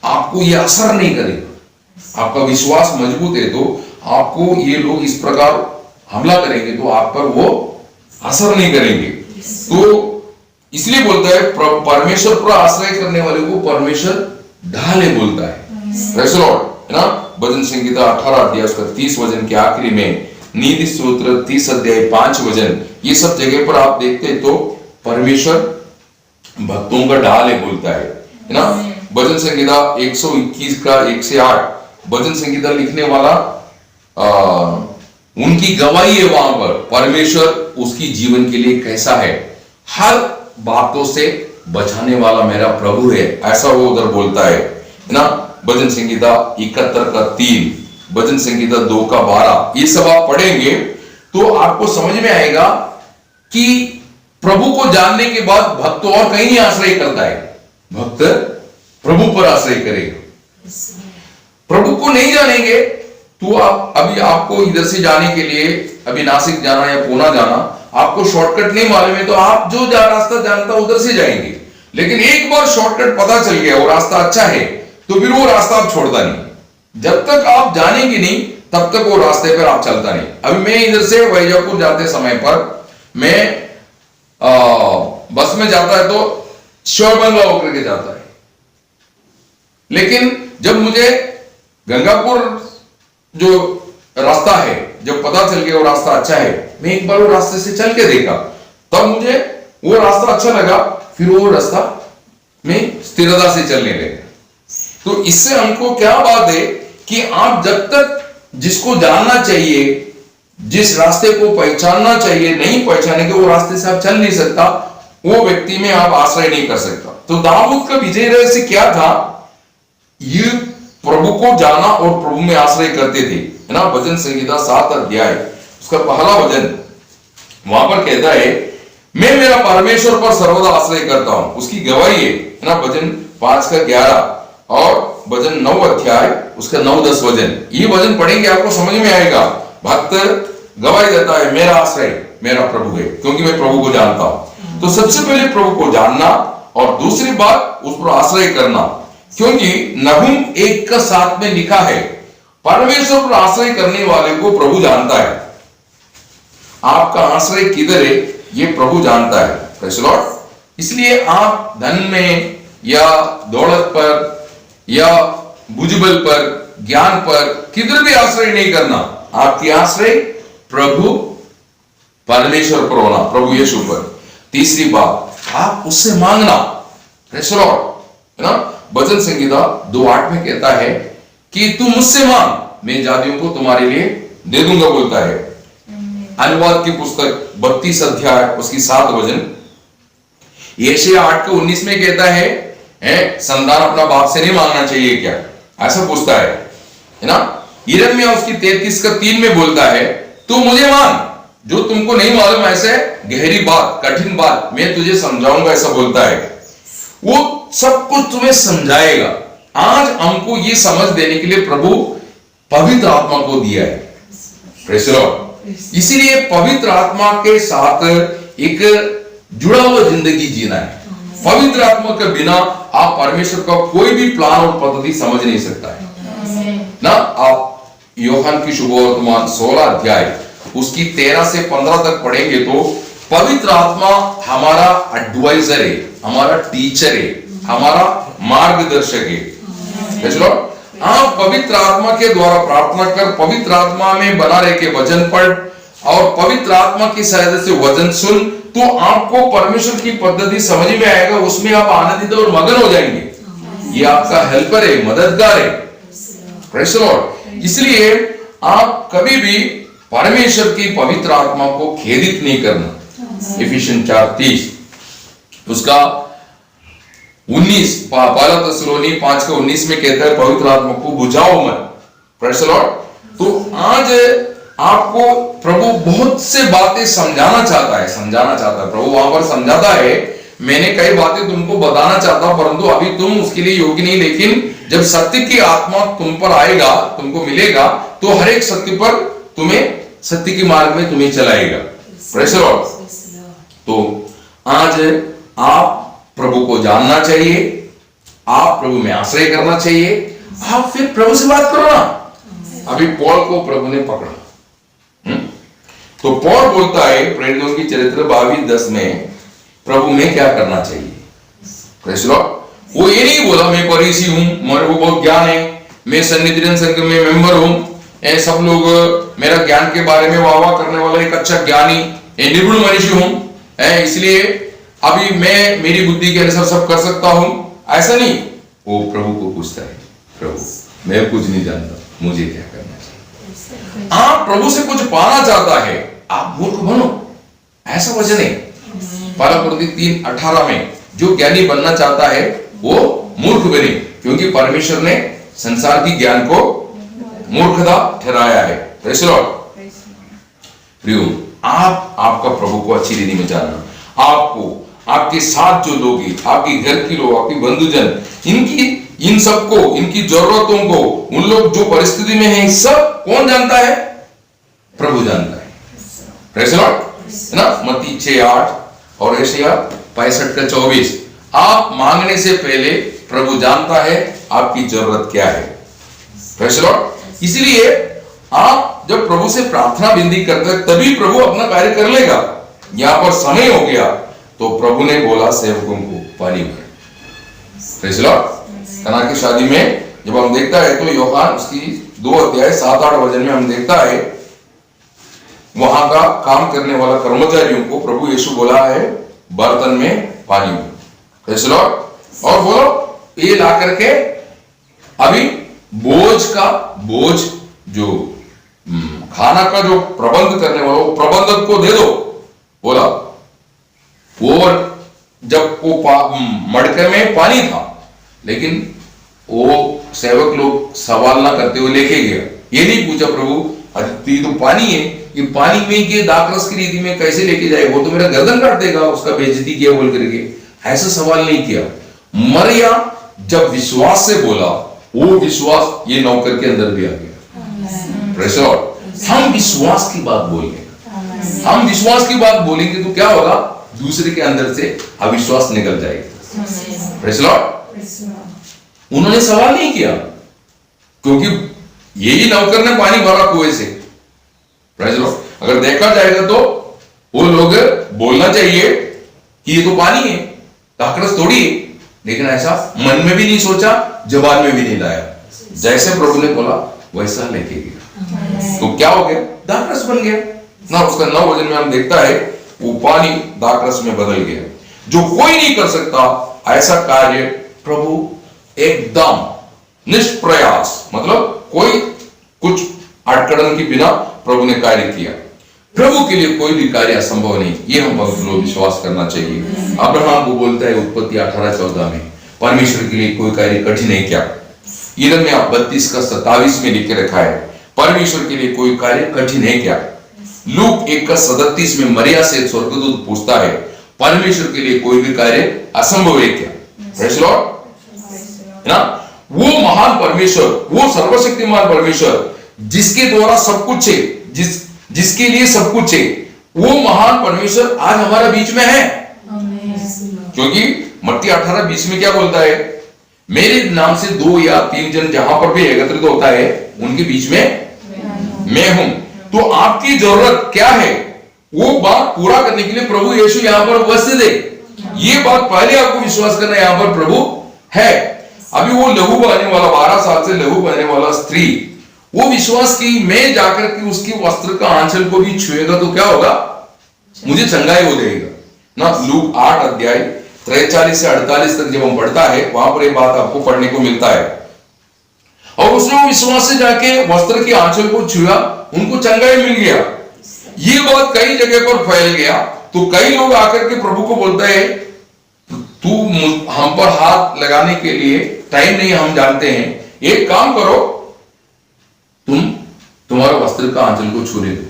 आपको ये असर नहीं करेगा। आपका विश्वास मजबूत है तो आपको ये लोग इस प्रकार हमला करेंगे तो आप पर वो असर नहीं करेंगे। तो इसलिए बोलता है परमेश्वर पर आश्रय करने वाले को परमेश्वर ढाले बोलता है। प्रेज़ लॉर्ड, है ना। भजन संहिता 18 अध्याय उसका 30 वचन के आखिरी में, नीति सूत्र 30 अध्याय 5 वचन, ये सब जगह पर आप देखते हैं तो परमेश्वर भक्तों का ढाल है बोलता है ना। भजन संहिता 121 का 1 से 8, भजन संहिता लिखने वाला उनकी गवाही है वहां पर, परमेश्वर उसकी जीवन के लिए कैसा है, हर बातों से बचाने वाला मेरा प्रभु है, ऐसा वो उधर बोलता है ना। भजन संहिता 71 का 3, भजन संहिता 2 का 12, ये सब आप पढ़ेंगे तो आपको समझ में आएगा कि प्रभु को जानने के बाद भक्त और कहीं नहीं आश्रय करता है, भक्त प्रभु पर आश्रय करेगा। प्रभु को नहीं जानेंगे तो आप अभी आपको इधर से जाने के लिए, अभी नासिक जाना या पूना जाना, आपको शॉर्टकट नहीं मालूम है तो आप जो रास्ता जानता उधर से जाएंगे। लेकिन एक बार शॉर्टकट पता चल गया, वो रास्ता अच्छा है, तो फिर वो रास्ता आप छोड़ता नहीं। जब तक आप जानेंगे नहीं तब तक वो रास्ते पर आप चलता नहीं। अभी मैं इधर से वैजापुर जाते समय पर मैं बस में जाता है तो श्योरबंगला होकर के जाता है, लेकिन जब मुझे गंगापुर जो रास्ता है जब पता चल गया वो रास्ता अच्छा है, मैं एक बार वो रास्ते से चल के देखा, तब मुझे वो रास्ता अच्छा लगा, फिर वो रास्ता में स्थिरता से चलने लगा। तो इससे हमको क्या बात है कि आप जब तक जिसको जानना चाहिए, जिस रास्ते को पहचानना चाहिए, नहीं पहचानेंगे वो रास्ते से आप चल नहीं सकता, वो व्यक्ति में आप आश्रय नहीं कर सकता। तो दाऊद का विजय रहस्य क्या था? ये प्रभु को जाना और प्रभु में आश्रय करते थे, है ना। भजन संहिता 7 अध्याय उसका पहला वचन वहां पर कहता है, मैं मेरा परमेश्वर पर सर्वदा आश्रय करता हूं, उसकी गवाही है ना। भजन 5 का 11 और भजन 9 अध्याय उसका 9-10 वचन, ये वचन पढ़ेंगे आपको समझ में आएगा। भक्त गवाही देता है, मेरा आश्रय मेरा प्रभु है, क्योंकि मैं प्रभु को जानता हूं। तो सबसे पहले प्रभु को जानना और दूसरी बात उस पर आश्रय करना, क्योंकि नहूम 1:7 में लिखा है, परमेश्वर पर आश्रय करने वाले को प्रभु जानता है। आपका आश्रय किधर है ये प्रभु जानता है। Praise Lord. इसलिए आप धन में या दौलत पर या भुजबल पर, ज्ञान पर किधर भी आश्रय नहीं करना। आपकी आश्रय प्रभु परमेश्वर पर होना, प्रभु यीशु पर। तीसरी बात, आप उससे मांगना। प्रेज़ लॉर्ड, है ना। भजन संगीता 2:8 में कहता है कि तू मुझसे मांग, मैं जातियों को तुम्हारे लिए दे दूंगा बोलता है। अनुवाद की पुस्तक 32 अध्याय उसकी 7 वचन, यशायाह 8:19 में कहता है संतान अपना बाप से नहीं मांगना चाहिए क्या, ऐसा पूछता है ना। यिर्मयाह उसकी 33:3 में बोलता है तू मुझे मांग, जो तुमको नहीं मालूम ऐसे गहरी बात, कठिन बात मैं तुझे समझाऊंगा, ऐसा बोलता है। वो सब कुछ तुम्हें समझाएगा। आज हमको ये समझ देने के लिए प्रभु पवित्र आत्मा को दिया है। Praise the Lord. इसीलिए पवित्र आत्मा के साथ एक जुड़ा हुआ जिंदगी जीना है। पवित्र आत्मा के बिना आप परमेश्वर का कोई भी प्लान और पद्धति समझ नहीं सकता है ना। आप यूहन्ना की शुभवर्तमान 16 अध्याय उसकी 13 से 15 तक पढ़ेंगे तो पवित्र आत्मा हमारा एडवाइजर है, हमारा टीचर है, हमारा मार्गदर्शक है। आप पवित्र आत्मा के द्वारा प्रार्थना कर, पवित्र आत्मा में बना रह के वचन पढ़ और पवित्र आत्मा की सहायता से वचन सुन, तो आपको परमेश्वर की पद्धति समझ में आएगा, उसमें आप आनंदित और मगन हो जाएंगे। ये आपका हेल्पर है, मददगार है। Praise the Lord. इसलिए आप कभी भी परमेश्वर की पवित्र आत्मा को खेदित नहीं करना। इफिसियन 4:30 उसका 19 पहला थिस्सलुनी 5:19 में कहता है पवित्र आत्मा को बुझाओ मत। Praise the Lord. तो आज आपको प्रभु बहुत से बातें समझाना चाहता है। प्रभु वहां पर समझाता है, मैंने कई बातें तुमको बताना चाहता हूं परंतु अभी तुम उसके लिए योग्य नहीं, लेकिन जब सत्य की आत्मा तुम पर आएगा, तुमको मिलेगा, तो हर एक सत्य पर तुम्हें सत्य के मार्ग में तुम्हें चलाएगा। Praise the Lord. तो आज आप प्रभु को जानना चाहिए, आप प्रभु में आश्रय करना चाहिए, आप फिर प्रभु से बात करो ना। अभी पौल को प्रभु ने पकड़ा, तो पौल बोलता है प्रेरितों की चरित्र 22:10 में प्रभु में क्या करना चाहिए। Praise the Lord. वो ये नहीं बोला मैं फरीसी हूं, मेरे को बहुत ज्ञान है, मैं सन्निधिन संघ में मेंबर हूं, सब लोग मेरा ज्ञान के बारे में वाह करने वाला एक अच्छा ज्ञानी निपुण मनुष्य हूं, इसलिए अभी मैं मेरी बुद्धि के अनुसार सब कर सकता हूं, ऐसा नहीं। वो प्रभु को पूछता है, प्रभु मैं कुछ नहीं जानता, मुझे क्या करना चाहिए। आप प्रभु से कुछ पाना चाहता है, आप मूर्ख बनो, ऐसा वचन है। पहला कुरिन्थियों 3:18 में जो ज्ञानी बनना चाहता है वो मूर्ख बने, क्योंकि परमेश्वर ने संसार की ज्ञान को मूर्खता ठहराया है। Praise the Lord. प्रियो, आप आपका प्रभु को अच्छी रीति में जानना, आपको आपके साथ जो लोग हैं, आपके घर के लोग, आपके बंधुजन, इन सबको, इनकी जरूरतों को, उन लोग जो परिस्थिति में हैं, सब कौन जानता है? प्रभु जानता है। Praise the Lord. ना मत्ती 6:8 और यशायाह 65:24 आप मांगने से पहले प्रभु जानता है आपकी जरूरत क्या है। Praise the Lord. इसलिए आप जब प्रभु से प्रार्थना विनती करते हैं तभी प्रभु अपना कार्य कर लेगा। यहां पर समय हो गया तो प्रभु ने बोला सेवकों को पानी भर। Praise the Lord. कना की शादी में जब हम देखता है तो यूहन्ना उसकी 2:7-8 वचन में हम देखता है वहां का काम करने वाला कर्मचारियों को प्रभु यीशु बोला है बर्तन में पानी भर। Praise the Lord. और बोलो ये ला करके अभी बोझ जो खाना का जो प्रबंध करने वाला वो प्रबंधक को दे दो बोला। वो जब वो मटके में पानी था लेकिन वो सेवक लोग सवाल ना करते हुए लेके गया। ये नहीं पूछा प्रभु ये तो पानी है, ये पानी में के दाखरस की रीति में कैसे लेके जाए, वो तो मेरा गर्दन काट देगा, उसका बेइज्जती किया बोल करके ऐसा सवाल नहीं किया। मरिया जब विश्वास से बोला वो विश्वास ये नौकर के अंदर भी आ गया। Praise the Lord. हम विश्वास की बात बोलेंगे, हम विश्वास की बात बोलेंगे तो क्या होगा, दूसरे के अंदर से अविश्वास निकल जाएगा। Praise the Lord. उन्होंने सवाल नहीं किया क्योंकि यही नौकर ने पानी भरा कुएं से। Praise the Lord. अगर देखा जाएगा तो वो लोग बोलना चाहिए कि ये तो पानी है, दाखरस थोड़ी है, लेकिन ऐसा मन में भी नहीं सोचा, जबान में भी नहीं लाया। जैसे प्रभु ने बोला वैसा लेके गया तो क्या हो गया, दाखरस बन गया ना। उसका 9 वचन में हम देखता है वो पानी दाखरस में बदल गया। जो कोई नहीं कर सकता ऐसा कार्य प्रभु एकदम निष्प्रयास, मतलब कोई कुछ अटकड़न के बिना प्रभु ने कार्य किया। प्रभु के लिए कोई भी कार्य असंभव नहीं, ये हम भक्त लोग विश्वास करना चाहिए। अब्राहम को बोलता है उत्पत्ति 18:14 में, परमेश्वर के लिए कोई कार्य कठिन नहीं क्या। यिर्मयाह 32:27 में लिख के रखा है, परमेश्वर के लिए कोई कार्य कठिन है क्या। लूक 1:37 में मरिया से स्वर्गदूत पूछता है, परमेश्वर के लिए कोई भी कार्य असंभव है क्या। Praise the Lord. ना, वो महान परमेश्वर, वो सर्वशक्तिमान परमेश्वर जिसके द्वारा सब कुछ है, जिसके लिए सब कुछ है, वो महान परमेश्वर आज हमारे बीच में है। क्योंकि मत्ती 18:20 में क्या बोलता है, मेरे नाम से 2 या 3 जन जहां पर भी एकत्रित होता है उनके बीच में मैं हूं। तो आपकी जरूरत क्या है, वो बात पूरा करने के लिए प्रभु यीशु यहां पर उपस्थित है। ये बात पहले आपको विश्वास करना, यहां पर प्रभु है। अभी वो लहू बहने वाला, 12 साल से लहू बहने वाला स्त्री, वो विश्वास की मैं जाकर के उसकी वस्त्र का आंचल को भी छुएगा तो क्या होगा, मुझे चंगाई हो जाएगा ना। लूक 8:43 से 48 तक जब हम पढ़ता है, वहां पर ये बात आपको पढ़ने को मिलता है। और उसने वो विश्वास से जाके वस्त्र के आंचल को छुआ, उनको चंगाई मिल गया। ये बात कई जगह पर फैल गया, तो कई लोग आकर के प्रभु को बोलते हैं, तू हम पर हाथ लगाने के लिए टाइम नहीं, हम जानते हैं, एक काम करो, तुम्हारा वस्त्र का आंचल को छू ले दो,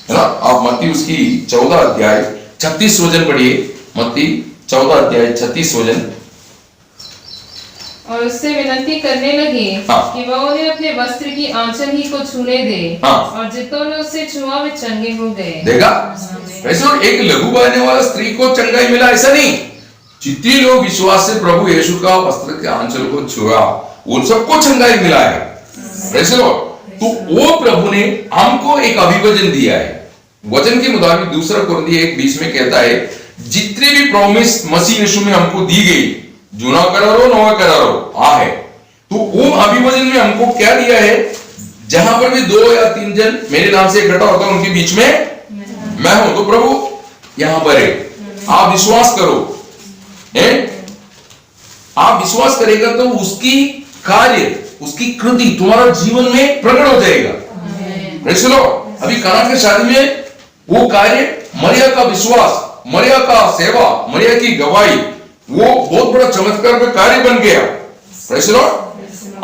है ना। आप मत्ती उसकी 14:36 वचन पढ़िए, मत्ती 14:36 वचन। और उससे विनती करने लगे कि वह उन्हें अपने वस्त्र की आंचल ही को छूने दे, और जितनों ने उससे छुआ वे चंगे हो गए। देखा, वैसे एक लघु बहने वाला स्त्री को चंगाई मिला ऐसा नहीं, जितने लोग विश्वास से प्रभु यीशु का वस्त्र के आंचल को छुआ उन सबको चंगाई मिला है। वैसे तो वो प्रभु ने हमको एक अभिवचन दिया है। वचन के मुताबिक 2 कुरिन्थियों 1:20 में कहता है, जितने भी प्रॉमिस मसीह यीशु में हमको दी गई, जूना करारो नवा करारो आ है, तो वो अभिवचन में हमको क्या दिया है, जहां पर भी 2 या 3 जन मेरे नाम से इकट्ठा होता है उनके बीच में मैं हूं। तो प्रभु यहां पर है, आप विश्वास करो, आप विश्वास करेगा तो उसकी कार्य, उसकी कृति तुम्हारा जीवन में प्रकट हो जाएगा। Praise the Lord. अभी काना की शादी में वो कार्य, मरिया का विश्वास, मरिया का सेवा, मरिया की गवाही, वो बहुत बड़ा चमत्कार का कार्य बन गया। Praise the Lord.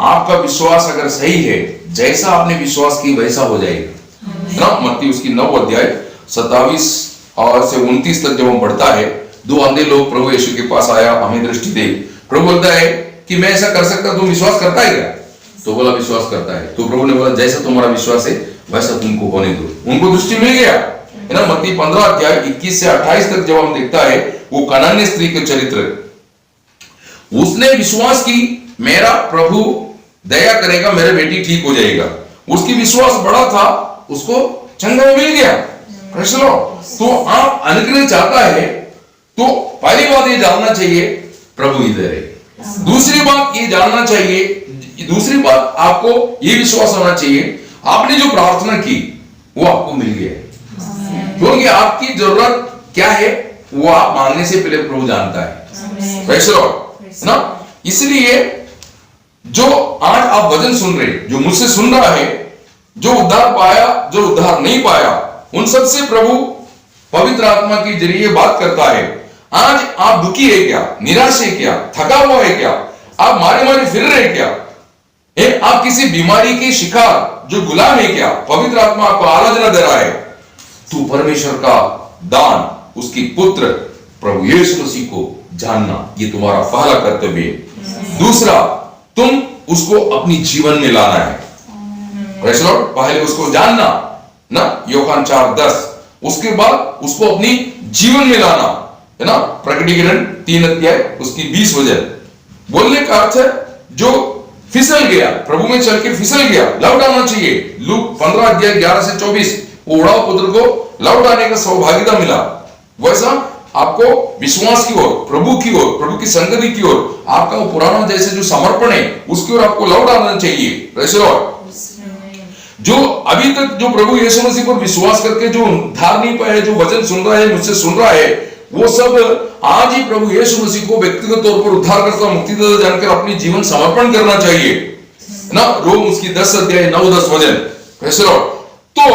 आपका विश्वास अगर सही है, जैसा आपने विश्वास की वैसा हो जाएगा ना। मत्ती उसकी 9:27 और से 29 तक जब हम पढ़ता है, 2 अंधे लोग प्रभु यीशु के पास आया, हमें दृष्टि दे। प्रभु बोलता है कि मैं ऐसा कर सकता, तुम विश्वास करता है क्या। तो बोला विश्वास करता है। तो प्रभु ने बोला जैसा तुम्हारा विश्वास है वैसा तुमको होने दो। उनको दृष्टि मिल गया, है ना। मत्ती 15:21 से 28 तक जब हम देखता है, वो कनानी स्त्री के चरित्र, उसने विश्वास की मेरा प्रभु दया करेगा, मेरे बेटी ठीक हो जाएगा। उसकी विश्वास बड़ा था, उसको चंगाई मिल गया। Praise the Lord. तो आप अनुग्रह चाहता है तो पहली बात ये जानना चाहिए प्रभु इधर है। दूसरी बात ये जानना चाहिए, दूसरी बात आपको ये विश्वास होना चाहिए, आपने जो प्रार्थना की वो आपको मिल गया। क्योंकि आपकी जरूरत क्या है वो आप मांगने से पहले प्रभु जानता है। प्रेज़ द लॉर्ड ना। इसलिए जो आज आप वचन सुन रहे, जो मुझसे सुन रहा है, जो उद्धार पाया, जो उद्धार नहीं पाया, उन सबसे प्रभु पवित्र आत्मा के जरिए बात करता है। आज आप दुखी है क्या, निराश है क्या, थका हुआ है क्या, आप मारे मारे फिर रहे क्या, आप किसी बीमारी के शिकार जो गुलाम है क्या, पवित्र आत्मा आपको आलोचना दे रहा है, तो परमेश्वर का दान, उसकी पुत्र प्रभु यीशु मसीह को जानना, ये तुम्हारा पहला कर्तव्य है। दूसरा, तुम उसको अपनी जीवन में लाना है। Praise the Lord. पहले उसको जानना ना, यूहन्ना 4:10, उसके बाद उसको अपनी जीवन में लाना, है ना। प्रकटीकरण 3 उसकी 20 वचन। बोलने का अर्थ है जो फिसल गया, प्रभु में चल के फिसल गया, लौट आना चाहिए। लूक 15:11 से 24, उड़ाव पुत्र को लौट आने का सौभाग्यता मिला। वैसा आपको विश्वास की ओर, प्रभु की ओर, प्रभु की संगति की ओर, आपका वो पुराना जैसे जो समर्पण है उसकी ओर आपको लौट आना चाहिए। Praise the Lord. जो अभी तक जो प्रभु यीशु मसीह पर विश्वास करके जो उद्धार नहीं पाया, जो वचन सुन रहा है, मुझसे सुन रहा है, वो सब आज ही प्रभु यीशु मसीह को व्यक्तिगत तौर पर उद्धारकर्ता मुक्तिदाता जानकर अपनी जीवन समर्पण करना चाहिए ना। रोम उसकी 10 अध्याय 9-10 वचन। Praise the Lord. तो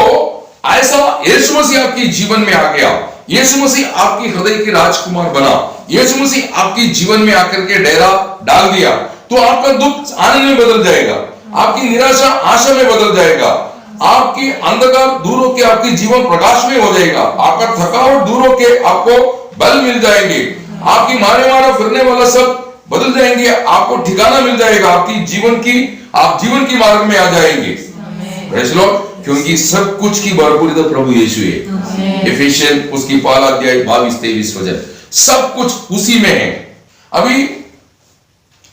ऐसा यीशु मसीह आपके जीवन में आ गया, यीशु मसीह आपकी हृदय के राजकुमार बना, यीशु मसीह आपकी जीवन में आकर के डेरा डाल दिया, तो आपका दुख आनंद में बदल जाएगा, आपकी निराशा आशा में बदल जाएगा, आपकी अंधकार दूर होकर आपकी जीवन प्रकाश में हो जाएगा, आपका थकावट दूर होकर आपको बल मिल जाएंगे, आपकी मारे मारा फिरने वाला सब बदल जाएंगे, आपको ठिकाना मिल जाएगा, आप जीवन की मार्ग में आ जाएंगे। Praise the Lord. क्योंकि सब कुछ की भरपूरी तो प्रभु यीशु है। एफिशियन उसकी 1 अध्याय 22-23 वचन, सब कुछ उसी में है। अभी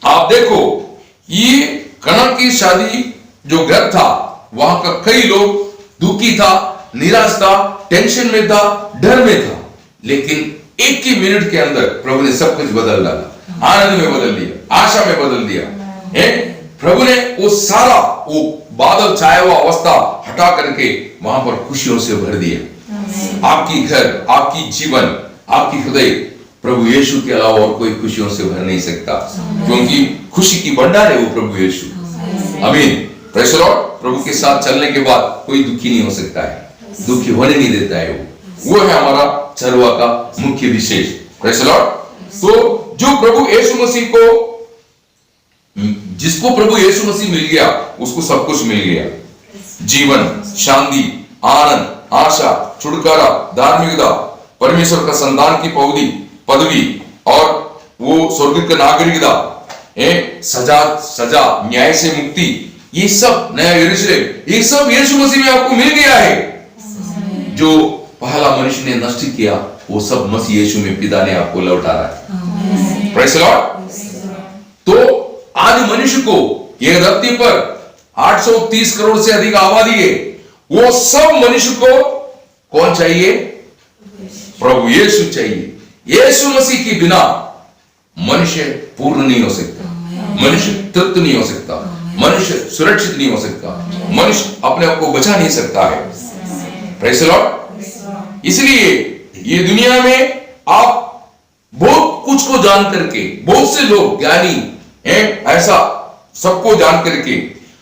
आप देखो, ये कना की शादी जो घर था, वहां का कई लोग दुखी था, निराश था, टेंशन में था, डर में था, लेकिन एक ही मिनट के अंदर प्रभु ने सब कुछ बदल डाला, आनंद में बदल दिया, आशा में बदल दिया। प्रभु ने वो सारा वो बादल छाया हुआ अवस्था हटा करके वहां पर खुशियों से भर दिया। आपकी घर, आपकी जीवन, आपकी हृदय प्रभु यीशु के अलावा और कोई खुशियों से भर नहीं सकता, क्योंकि खुशी की भंडार है वो प्रभु यीशु। आमीन। Praise the Lord. प्रभु के साथ चलने के बाद कोई दुखी नहीं हो सकता है, दुखी होने नहीं देता है वो है हमारा चरवा का मुख्य विशेष। Praise the Lord. तो जो प्रभु यीशु मसीह को, जिसको प्रभु यीशु मसीह मिल गया, उसको सब कुछ मिल गया, जीवन, शांति, आनंद, आशा, छुटकारा, धार्मिकता, परमेश्वर का संतान की पदवी और वो स्वर्ग का नागरिकता, सजा, न्याय से मुक्ति, ये सब नया यरूशलेम, ये सब यीशु मसीह में आपको मिल गया है। जो पहला मनुष्य ने नष्ट किया, वो सब मसीह यीशु में पिता ने आपको लौटा रहा है। Praise the Lord. तो आज मनुष्य को ये धरती पर 830 करोड़ से अधिक आबादी है, वो सब मनुष्य को कौन चाहिए? प्रभु यीशु चाहिए। यीशु मसीह के बिना मनुष्य पूर्ण नहीं हो सकता, मनुष्य तृप्त नहीं हो सकता, मनुष्य सुरक्षित नहीं हो सकता, मनुष्य अपने आप को बचा नहीं सकता है। Praise the Lord. इसलिए ये दुनिया में आप बहुत कुछ को जान करके, बहुत से लोग ज्ञानी ऐसा सबको जान करके,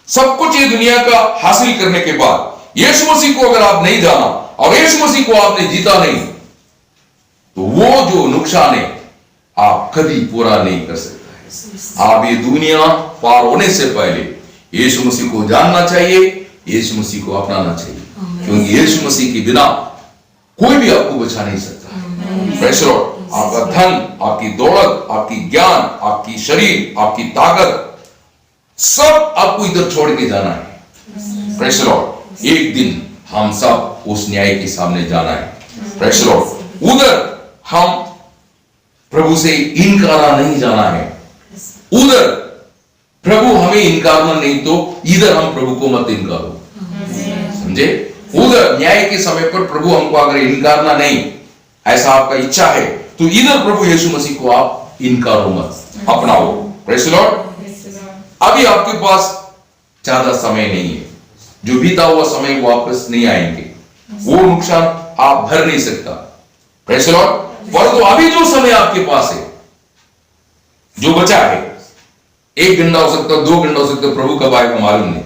सब कुछ ये दुनिया का हासिल करने के बाद यीशु मसीह को अगर आप नहीं जाना और यीशु मसीह को आपने जीता नहीं, तो वो जो नुकसान है आप कभी पूरा नहीं कर सकते। आप ये दुनिया पार होने से पहले यीशु मसीह को जानना चाहिए, यीशु मसीह को अपनाना चाहिए, क्योंकि यीशु मसीह के बिना कोई भी आपको बचा नहीं सकता। Praise the Lord. आपका धन, आपकी दौलत, आपकी ज्ञान, आपकी शरीर, आपकी ताकत, सब आपको इधर छोड़ के जाना है। Praise the Lord. एक दिन हम सब उस न्याय के सामने जाना है। Praise the Lord. उधर हम प्रभु से इनकारा नहीं जाना है, उधर प्रभु हमें इनकारना नहीं, तो इधर हम प्रभु को मत इनकारो। समझे? उधर न्याय के समय पर प्रभु हमको अगर इनकारना नहीं, ऐसा आपका इच्छा है, तो इधर प्रभु यीशु मसीह को आप इनकारो मत, अपनाओ। Praise the Lord. अभी आपके पास ज्यादा समय नहीं है, जो बीता हुआ समय वापस नहीं आएंगे, वो नुकसान आप भर नहीं सकता। Praise the Lord. परंतु अभी जो समय आपके पास है, जो बचा है, 1 घंटा हो सकता है, 2 घंटा हो सकता है, प्रभु कब आएगा मालूम नहीं,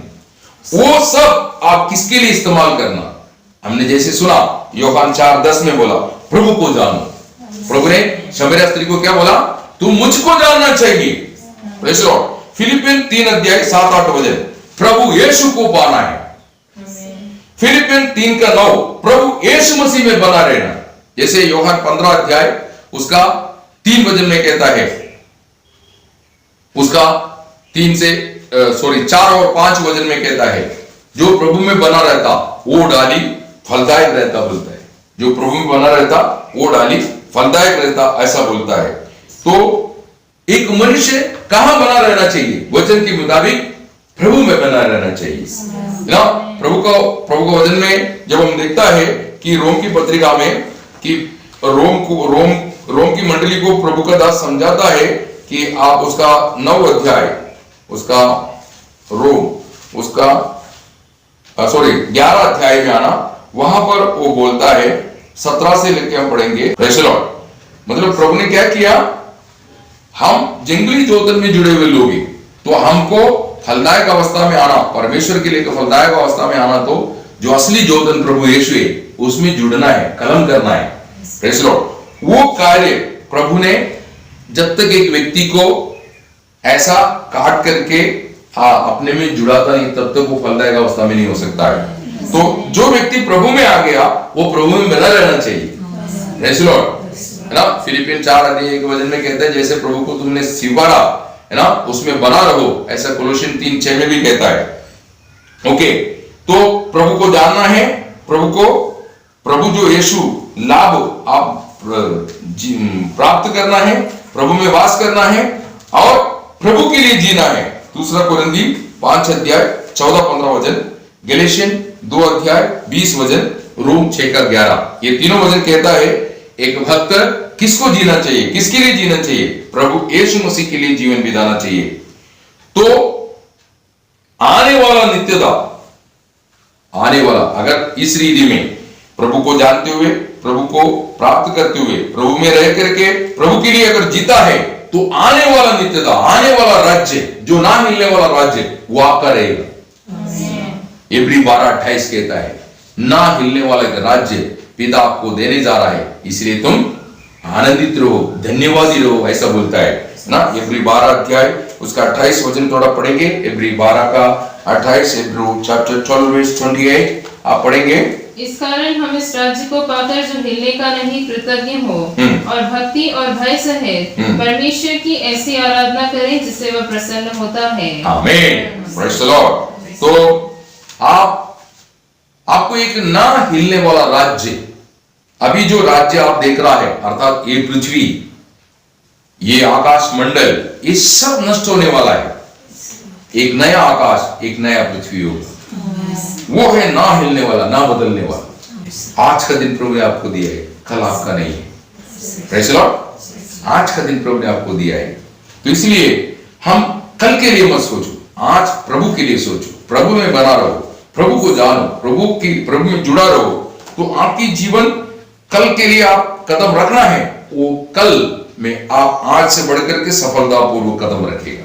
वो सब आप किसके लिए इस्तेमाल करना। हमने जैसे सुना, यूहन्ना 4:10 में बोला प्रभु को जानो। प्रभु ने शमरिया स्त्री को क्या बोला? तू मुझको जानना चाहिए। Praise the Lord. फिलिपियन 3 अध्याय 7-8 वचन, प्रभु यीशु को पाना है। फिलिपियन 3:9, प्रभु यीशु मसीह में बना रहना। जैसे यूहन्ना 15 अध्याय उसका 3 वचन में कहता है, उसका 4 और 5 वचन में कहता है, जो प्रभु में बना रहता वो डाली फलदायक रहता बोलता है। जो प्रभु में बना रहता वो डाली फलदायक रहता, ऐसा बोलता है। तो एक मनुष्य कहां बना रहना चाहिए? वचन के मुताबिक प्रभु में बना रहना चाहिए ना। प्रभु का वचन में जब हम देखता है कि रोम की पत्रिका में कि रोम की मंडली को प्रभु का दास समझाता है कि आप उसका 9 अध्याय, उसका 11 अध्याय में आना, वहां पर वो बोलता है, 17 से लेके हम पढ़ेंगे। Praise the Lord. मतलब प्रभु ने क्या किया, हम जंगली जोतन में जुड़े हुए लोग हैं, तो हमको फलदायक अवस्था में आना, परमेश्वर के लिए फलदायक अवस्था में आना, तो जो असली जोतन प्रभु यीशु है उसमें जुड़ना है, कलम करना है। Praise Lord. वो कार्य प्रभु ने, जब तक एक व्यक्ति को ऐसा काट करके अपने में जुड़ाता नहीं, तब तक वो फलदायक अवस्था में नहीं हो सकता है। तो जो व्यक्ति प्रभु में आ गया वो प्रभु में बना रहना चाहिए। प्रेज़ लॉर्ड, है ना। फिलिपियन 4:1 में कहता है, जैसे प्रभु को तुमने स्वीकारा, है ना, उसमें बना रहो, ऐसा कोलोसियन 3:6 में भी कहता है। ओके, तो प्रभु को जानना है, प्रभु जो यीशु लाभ आप प्राप्त करना है, प्रभु में वास करना है और प्रभु के लिए जीना है। 2 कोरिन्थी 5:14-15, गैलेशियन 2:20, रोम 6:11, ये तीनों वचन कहता है एक भक्त किसको जीना चाहिए, किसके लिए जीना चाहिए, प्रभु यीशु मसीह के लिए जीवन बिताना चाहिए। तो आने वाला नित्यता, आने वाला, अगर इस रीति में प्रभु को जानते हुए, प्रभु को प्राप्त करते हुए, प्रभु में रह करके प्रभु के लिए अगर जीता है, तो आने वाला नित्यता, आने वाला राज्य, जो ना मिलने वाला राज्य, वो आपका रहेगा। इब्री 12:28 कहता है, ना हिलने वाला राज्य पिता आपको देने जा रहा है, इसलिए तुम आनंदित रहो, धन्यवादी रहो, ऐसा बोलता है ना। इब्री 12 उसका 28 थोड़ा पढ़ेंगे। इब्री 12:28, चैप्टर 12:28 आप पढ़ेंगे। इस कारण हम इस राज्य को पाकर जो हिलने का नहीं कृतज्ञ हो और भक्ति और भय सहित परमेश्वर की ऐसी आराधना करें जिससे वह प्रसन्न होता है। आमीन, प्रेज़ द लॉर्ड। तो आपको एक ना हिलने वाला राज्य, अभी जो राज्य आप देख रहा है, अर्थात ये पृथ्वी, ये आकाश मंडल, ये सब नष्ट होने वाला है। एक नया आकाश, एक नया पृथ्वी होगा, वो है ना हिलने वाला, ना बदलने वाला। आज का दिन प्रभु ने आपको दिया है, कल आपका नहीं है। Praise the Lord. आज का दिन प्रभु ने आपको दिया है, तो इसलिए हम कल के लिए मत सोचो, आज प्रभु के लिए सोचो, प्रभु में बना रहो, प्रभु को जानो, प्रभु में जुड़ा रहो, तो आपकी जीवन कल के लिए आप कदम रखना है, वो कल में आप आज से बढ़कर के सफलतापूर्वक कदम रखेगा।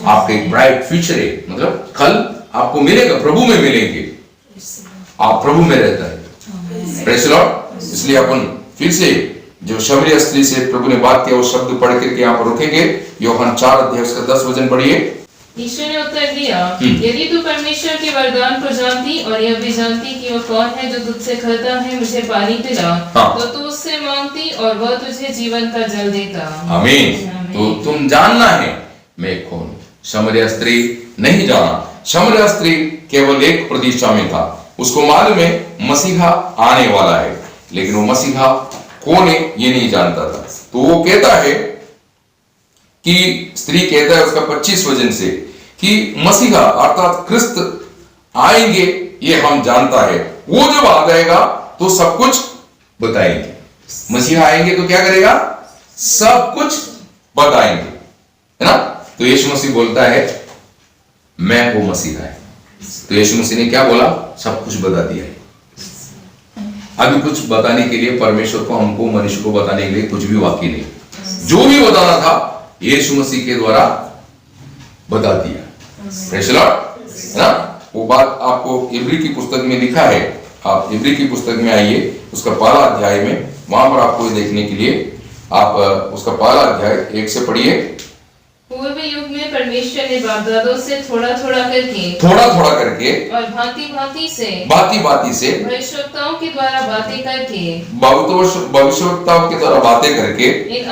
आपका एक ब्राइट फ्यूचर है, मतलब कल आपको मिलेगा, प्रभु में मिलेंगे, आप प्रभु में रहता है। Praise the Lord. इसलिए अपन फिर से जो शमरिया स्त्री से प्रभु ने बात किया, वो शब्द पढ़ करके यहाँ पर रुकेंगे। यूहन्ना 4:10 पढ़िए। यीशु ने उत्तर दिया, यदि तू परमेश्वर के वरदान को जानती और यह भी जानती कि वह कौन है जो तुझसे कहता है मुझे पानी पिला, तो तू उससे मांगती और वह तुझे जीवन का जल देता। आमीन। तो तुम जानना है मैं कौन। शमरिया स्त्री नहीं जाना, शमरिया स्त्री केवल एक प्रतीक्षा में था, उसको मालूम है मसीहा आने वाला है, लेकिन वो मसीहा कौन है ये नहीं जानता था। तो वो कहता है कि स्त्री कहता है उसका 25 से कि मसीहा अर्थात क्रिस्त आएंगे, ये हम जानता है, वो जब आ जाएगा तो सब कुछ बताएंगे। मसीहा आएंगे तो क्या करेगा, सब कुछ बताएंगे, है ना। तो यीशु मसीह बोलता है मैं वो मसीहा है। तो यीशु मसीह ने क्या बोला, सब कुछ बता दिया है। अभी कुछ बताने के लिए परमेश्वर को, हमको, मनुष्य को बताने के लिए कुछ भी बाकी नहीं, जो भी बताना था यीशु मसीह के द्वारा बता दिया। प्रेज़ द लॉर्ड, है ना। वो बात आपको इब्री की पुस्तक में लिखा है, आप इब्री की पुस्तक में आइए, उसका 1 अध्याय में, वहां पर आपको देखने के लिए आप उसका 1 अध्याय 1 से पढ़िए। पूर्व युग में परमेश्वर ने बाप-दादों से थोड़ा थोड़ा करके और भांति भांति से भविष्यवक्ताओं के द्वारा बातें करके इन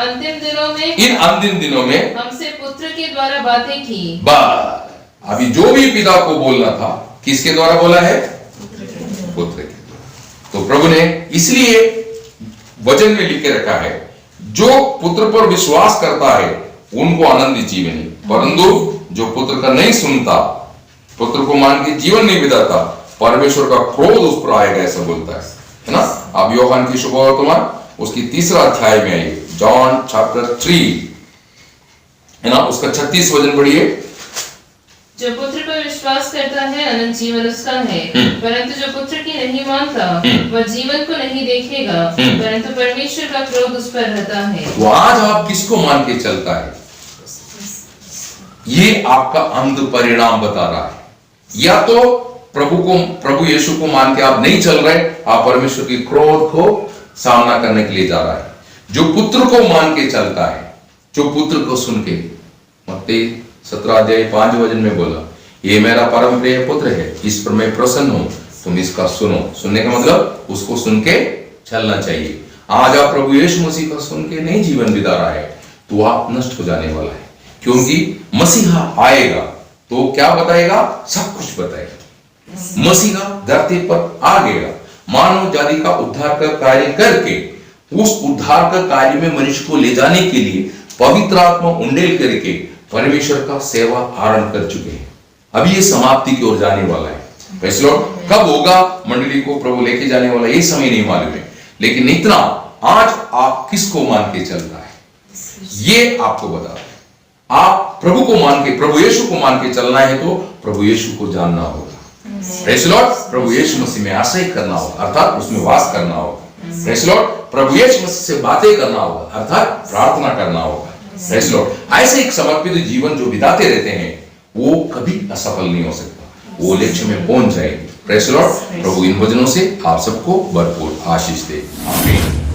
अंतिम दिनों में हमसे पुत्र के द्वारा बातें की। अभी जो भी पिता को बोलना था, किसके द्वारा बोला है, पुत्र के द्वारा। तो प्रभु ने इसलिए वचन में लिख के रखा है, जो पुत्र पर विश्वास करता है उनको आनंदित जीवन है, परंतु जो पुत्र का नहीं सुनता, पुत्र को मान के जीवन नहीं बिताता, परमेश्वर का क्रोध उस पर आएगा, ऐसा बोलता है ना। अब यूहन्ना की शुभवर्तमान उसकी 3 अध्याय में आइए, जॉन चैप्टर 3, है ना, उसका 36 पढ़िए। जो पुत्र पर विश्वास करता है अनंत जीवन उसका है, परंतु जो पुत्र की नहीं मानता वह जीवन को नहीं देखेगा, परंतु परमेश्वर का क्रोध उस पर रहता है। तो आज आप किसको मान के चलता है, ये आपका अंत परिणाम बता रहा है। या तो प्रभु यीशु को मान के आप नहीं चल रहे, आप परमेश्वर की क्रोध को सामना करने के लिए जा रहा है। जो पुत्र को मान के चलता है, जो पुत्र को सुन के, मत्ती 17:5 में बोला, ये मेरा परम प्रिय पुत्र है, इस पर मैं प्रसन्न हूं, तुम इसका सुनो। सुनने का मतलब उसको सुन के चलना चाहिए। आज आप प्रभु यीशु मसीह का सुन के नहीं जीवन बिता रहा है तो आप नष्ट हो जाने वाला है, क्योंकि मसीहा आएगा तो क्या बताएगा, सब कुछ बताएगा। मसीहा धरती पर आ गया, मानव जाति का उद्धार का कार्य करके, उस उद्धार का कार्य में मनुष्य को ले जाने के लिए पवित्र आत्मा उंडेल करके परमेश्वर का सेवा आरंभ कर चुके हैं। अभी ये समाप्ति की ओर जाने वाला है। प्रेज़ लॉर्ड, कब होगा मंडली को प्रभु लेके जाने वाला ये समय नहीं मालूम है, लेकिन इतना आज आप किसको मान के चल रहा है ये आपको बता रहे हैं। आप प्रभु को मान के, प्रभु यीशु को मान के चलना है तो प्रभु यीशु को जानना होगा। प्रेज़ लॉर्ड, प्रभु यीशु मसीह में आश्रय करना होगा, अर्थात उसमें वास करना होगा। प्रेज़ लॉर्ड, प्रभु यीशु मसीह से बातें करना होगा, अर्थात प्रार्थना करना होगा। प्रेज़ लॉर्ड, ऐसे एक समर्पित जीवन जो बिताते रहते हैं वो कभी असफल नहीं हो सकता, वो लक्ष्य में पहुंच जाएंगे। प्रेज़ लॉर्ड, प्रभु इन वचनों से आप सबको भरपूर आशीष दे। आमीन।